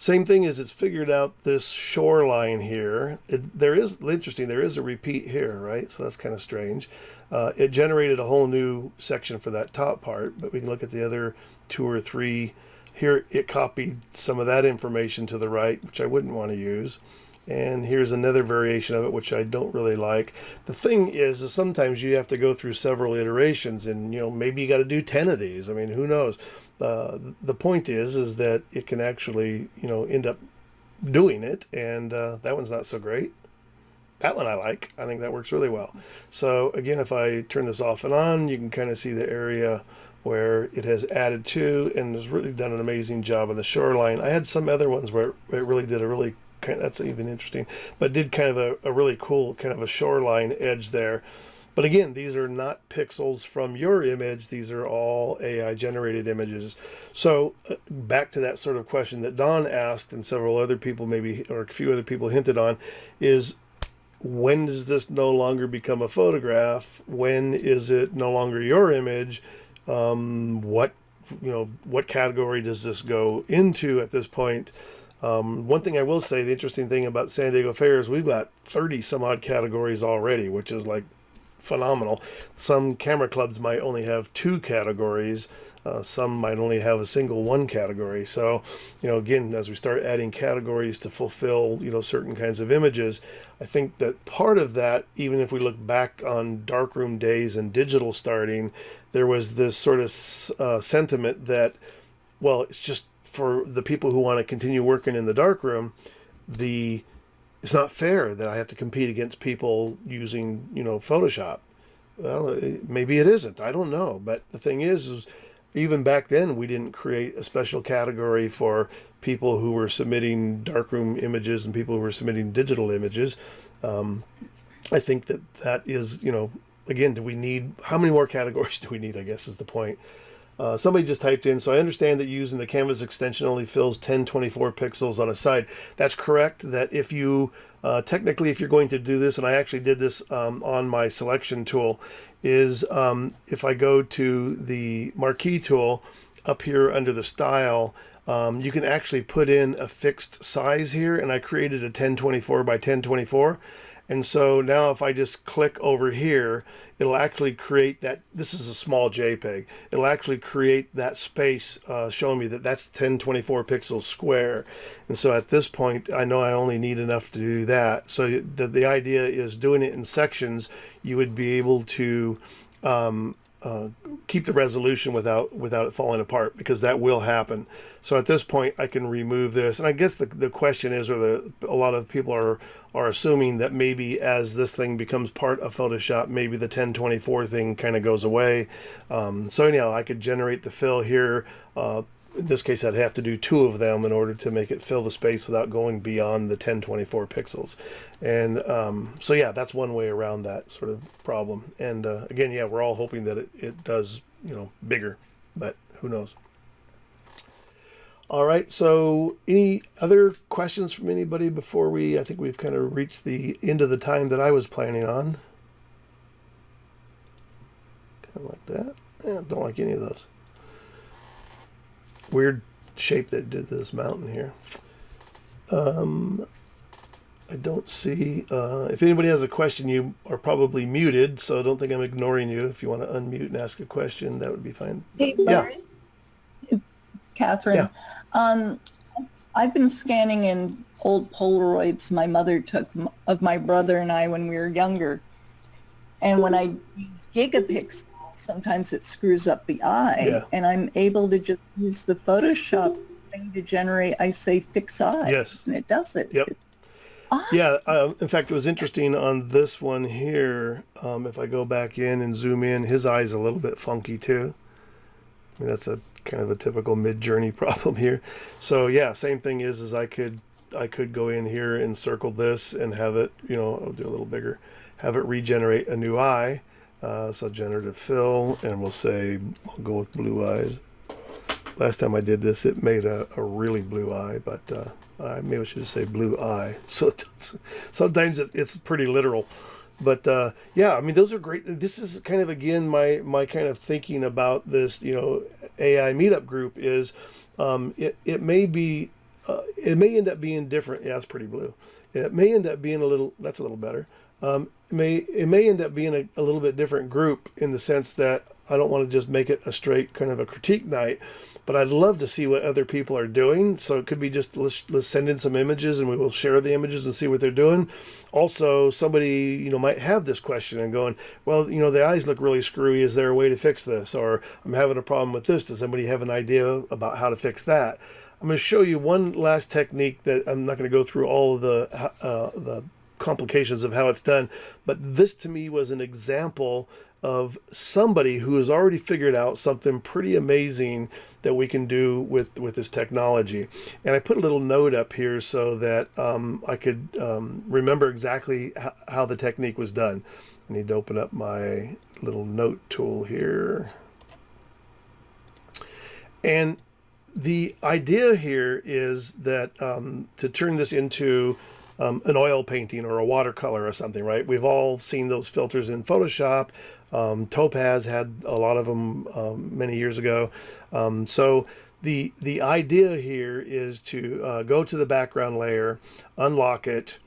Same thing is it's figured out this shoreline here. There is a repeat here, right? So that's kind of strange. It generated a whole new section for that top part, but we can look at the other 2 or 3. Here it copied some of that information to the right, which I wouldn't want to use. And here's another variation of it, which I don't really like. The thing is sometimes you have to go through several iterations, and maybe you got to do 10 of these. I mean, who knows? The point is that it can actually end up doing it, and that one's not so great. That one I like. I think that works really well. So again, if I turn this off and on, you can kind of see the area where it has added to, and has really done an amazing job on the shoreline. I had some other ones where it really did a really that's even interesting, but did kind of a really cool kind of a shoreline edge there. But again, these are not pixels from your image. These are all AI generated images. So back to that sort of question that Don asked, and several other people maybe, or a few other people hinted on, is when does this no longer become a photograph? When is it no longer your image? What category does this go into at this point? One thing I will say, the interesting thing about San Diego Fair is we've got 30 some odd categories already, which is like phenomenal. Some camera clubs might only have 2 categories. Some might only have a single 1 category. So, again, as we start adding categories to fulfill, certain kinds of images, I think that part of that, even if we look back on darkroom days and digital starting, there was this sort of sentiment that, well, it's just for the people who want to continue working in the darkroom, it's not fair that I have to compete against people using, Photoshop. Well, maybe it isn't. I don't know. But the thing is even back then, we didn't create a special category for people who were submitting darkroom images and people who were submitting digital images. I think that is, again, how many more categories do we need, I guess is the point. Somebody just typed in, so I understand that using the canvas extension only fills 1024 pixels on a side. That's correct, that if you, technically if you're going to do this, and I actually did this on my selection tool, is if I go to the marquee tool up here under the style, you can actually put in a fixed size here, and I created a 1024 by 1024. And so now if I just click over here, it'll actually create that. This is a small JPEG. It'll actually create that space showing me that that's 1024 pixels square. And so at this point, I know I only need enough to do that. So the idea is doing it in sections, you would be able to keep the resolution without it falling apart, because that will happen. So at this point I can remove this, and I guess the question is, a lot of people are assuming that maybe as this thing becomes part of Photoshop, maybe the 1024 thing kind of goes away. So anyhow, I could generate the fill here. In this case, I'd have to do 2 of them in order to make it fill the space without going beyond the 1024 pixels. And so yeah, that's one way around that sort of problem. And again, yeah, we're all hoping that it does, bigger, but who knows. All right, so any other questions from anybody before I think we've kind of reached the end of the time that I was planning on. Kind of like that. Yeah, don't like any of those. Weird shape that did this mountain here. I don't see, if anybody has a question, you are probably muted, so I don't think I'm ignoring you. If you want to unmute and ask a question, that would be fine.
Hey, Larry. Yeah. Catherine. Yeah. I've been scanning in old Polaroids my mother took of my brother and I when we were younger. And when I use gigapixels, sometimes it screws up the eye. Yeah. And I'm able to just use the Photoshop thing to generate, I say, fix eye.
Yes.
And it does it.
Yep. Awesome. Yeah, in fact, it was interesting on this one here. If I go back in and zoom in, his eye's a little bit funky too. I mean, that's a kind of a typical mid-journey problem here. So yeah, same thing is I could go in here and circle this and have it, I'll do a little bigger, have it regenerate a new eye. So generative fill, and we'll say I'll go with blue eyes. Last time I did this, it made a really blue eye, but maybe I should just say blue eye. So sometimes it's pretty literal. But yeah, I mean, those are great. This is kind of, again, my kind of thinking about this, AI meetup group is it may be it may end up being different. Yeah, it's pretty blue. It may end up being a little, that's a little better. It may end up being a little bit different group in the sense that I don't want to just make it a straight kind of a critique night, but I'd love to see what other people are doing. So it could be just, let's send in some images and we will share the images and see what they're doing. Also, somebody, might have this question and going, well, the eyes look really screwy. Is there a way to fix this? Or I'm having a problem with this. Does somebody have an idea about how to fix that? I'm going to show you one last technique that I'm not going to go through all of the complications of how it's done, but this to me was an example of somebody who has already figured out something pretty amazing that we can do with this technology. And I put a little note up here so that I could remember exactly how the technique was done. I need to open up my little note tool here. And the idea here is that to turn this into an oil painting or a watercolor or something, right? We've all seen those filters in Photoshop. Topaz had a lot of them many years ago. So the idea here is to go to the background layer, unlock it,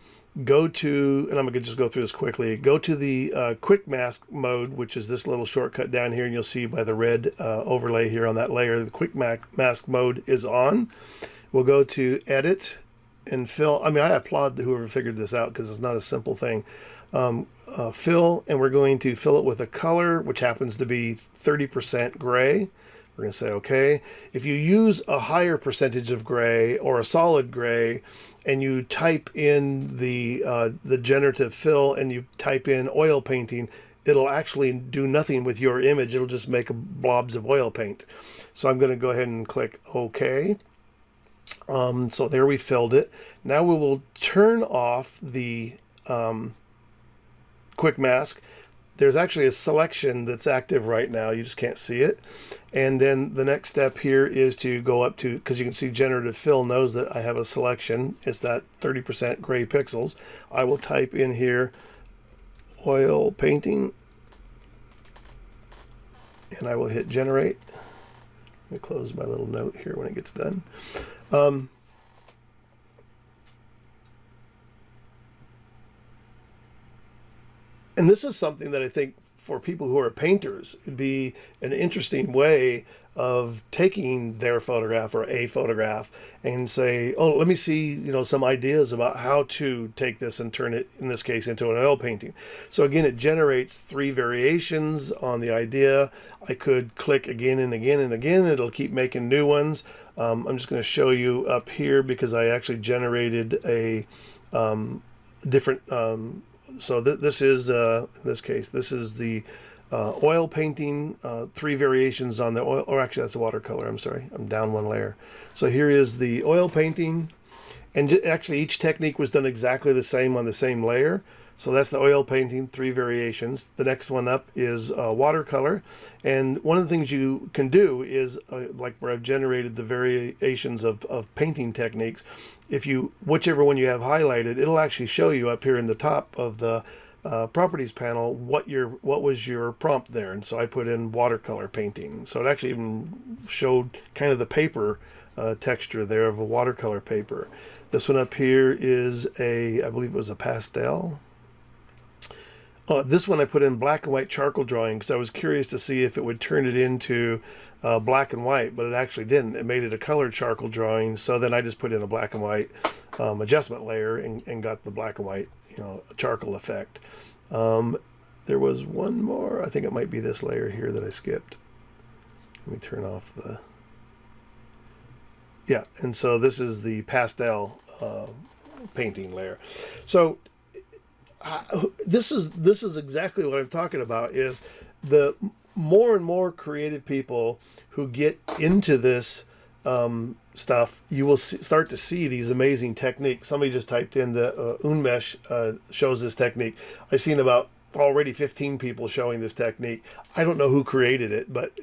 go to, and I'm going to just go through this quickly, go to the quick mask mode, which is this little shortcut down here, and you'll see by the red overlay here on that layer, the quick mask mode is on. We'll go to edit and fill. I mean, I applaud whoever figured this out because it's not a simple thing. Fill, and we're going to fill it with a color, which happens to be 30% gray. We're going to say okay. If you use a higher percentage of gray or a solid gray, and you type in the generative fill and you type in oil painting, it'll actually do nothing with your image. It'll just make blobs of oil paint. So I'm going to go ahead and click OK. So there we filled it. Now we will turn off the quick mask. There's actually a selection that's active right now. You just can't see it. And then the next step here is to go up to, because you can see Generative Fill knows that I have a selection. It's that 30% gray pixels. I will type in here oil painting and I will hit generate. Let me close my little note here when it gets done. And this is something that I think for people who are painters, it'd be an interesting way of taking their photograph or a photograph and say, oh, let me see, some ideas about how to take this and turn it, in this case, into an oil painting. So again, it generates 3 variations on the idea. I could click again and again and again. It'll keep making new ones. I'm just going to show you up here because I actually generated a different, so this is, in this case, this is the oil painting, 3 variations on the oil, or actually that's a watercolor, I'm sorry, I'm down 1 layer. So here is the oil painting, and actually each technique was done exactly the same on the same layer. So that's the oil painting, 3 variations. The next one up is watercolor. And one of the things you can do is, like where I've generated the variations of painting techniques, if you, whichever one you have highlighted, it'll actually show you up here in the top of the properties panel what was your prompt there. And so I put in watercolor painting. So it actually even showed kind of the paper texture there of a watercolor paper. This one up here is I believe it was a pastel. This one I put in black and white charcoal drawing because I was curious to see if it would turn it into black and white, but it actually didn't. It made it a colored charcoal drawing. So then I just put in a black and white adjustment layer and got the black and white, charcoal effect. There was one more. I think it might be this layer here that I skipped. Let me turn off the. Yeah, and so this is the pastel painting layer. So this is exactly what I'm talking about, is the more and more creative people who get into this stuff, you will start to see these amazing techniques. Somebody just typed in the Unmesh shows this technique. I've seen about already 15 people showing this technique. I don't know who created it, but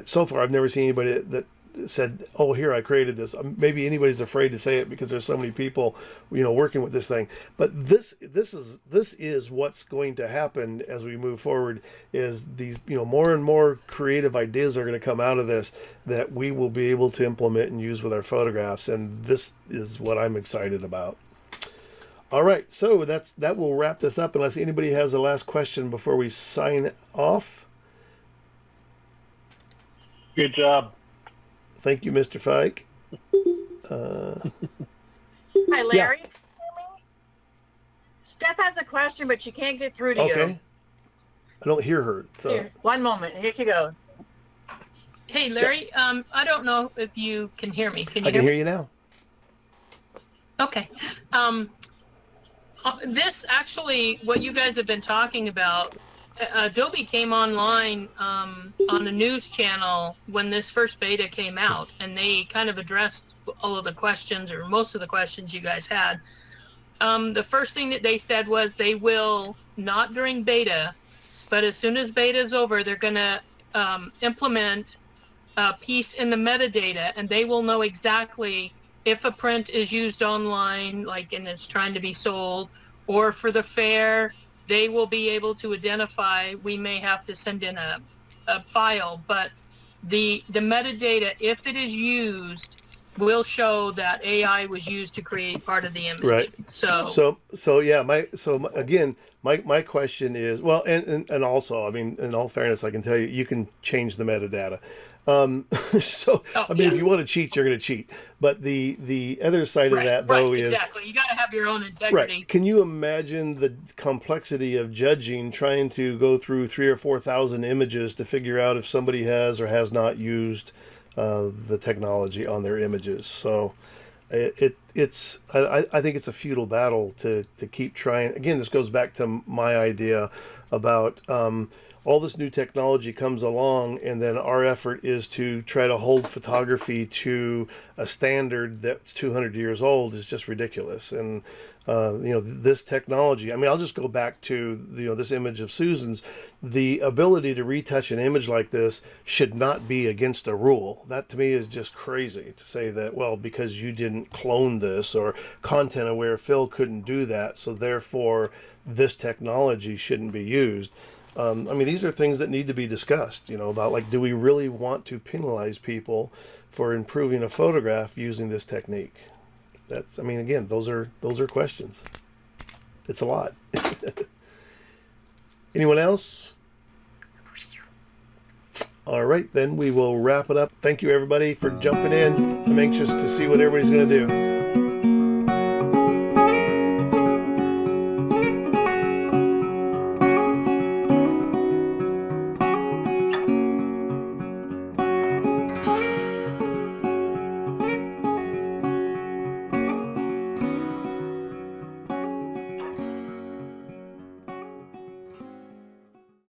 so far I've never seen anybody that said, "Oh, here, I created this." Maybe anybody's afraid to say it because there's so many people, working with this thing. But this is what's going to happen as we move forward. Is these, more and more creative ideas are going to come out of this that we will be able to implement and use with our photographs, and this is what I'm excited about. All right, so that will wrap this up. Unless anybody has a last question before we sign off.
Good job.
Thank you, Mr. Fike.
Hi, Larry. Steph has a question, but she can't get through to you.
Okay. I don't hear her. So.
Here, one moment. Here she goes.
Hey, Larry. I don't know if you can hear me. Can you
I can hear you now.
Okay. This actually, what you guys have been talking about, Adobe came online on the news channel when this first beta came out, and they kind of addressed all of the questions, or most of the questions you guys had. The first thing that they said was they will, not during beta, but as soon as beta is over, they're going to implement a piece in the metadata, and they will know exactly if a print is used online, like, and it's trying to be sold, or for the fair, they will be able to identify. We may have to send in a file, but the metadata, if it is used, will show that AI was used to create part of the image.
Right.
So
yeah. My question is, well, and also, I mean, in all fairness, I can tell you, you can change the metadata. If you want to cheat, you're going to cheat. But the other side of that, though, is
exactly. You got to have your own integrity.
Right. Can you imagine the complexity of judging, trying to go through 3,000 or 4,000 images to figure out if somebody has or has not used the technology on their images? So I think it's a futile battle to keep trying. Again, this goes back to my idea about all this new technology comes along, and then our effort is to try to hold photography to a standard that's 200 years old is just ridiculous. And this technology, I mean, I'll just go back to this image of Susan's. The ability to retouch an image like this should not be against a rule. That to me is just crazy to say that, well, because you didn't clone this, or content aware Phil couldn't do that, so therefore this technology shouldn't be used. I mean, these are things that need to be discussed, about, like, do we really want to penalize people for improving a photograph using this technique? Again, those are questions. It's a lot. Anyone else? All right, then we will wrap it up. Thank you, everybody, for jumping in. I'm anxious to see what everybody's going to do.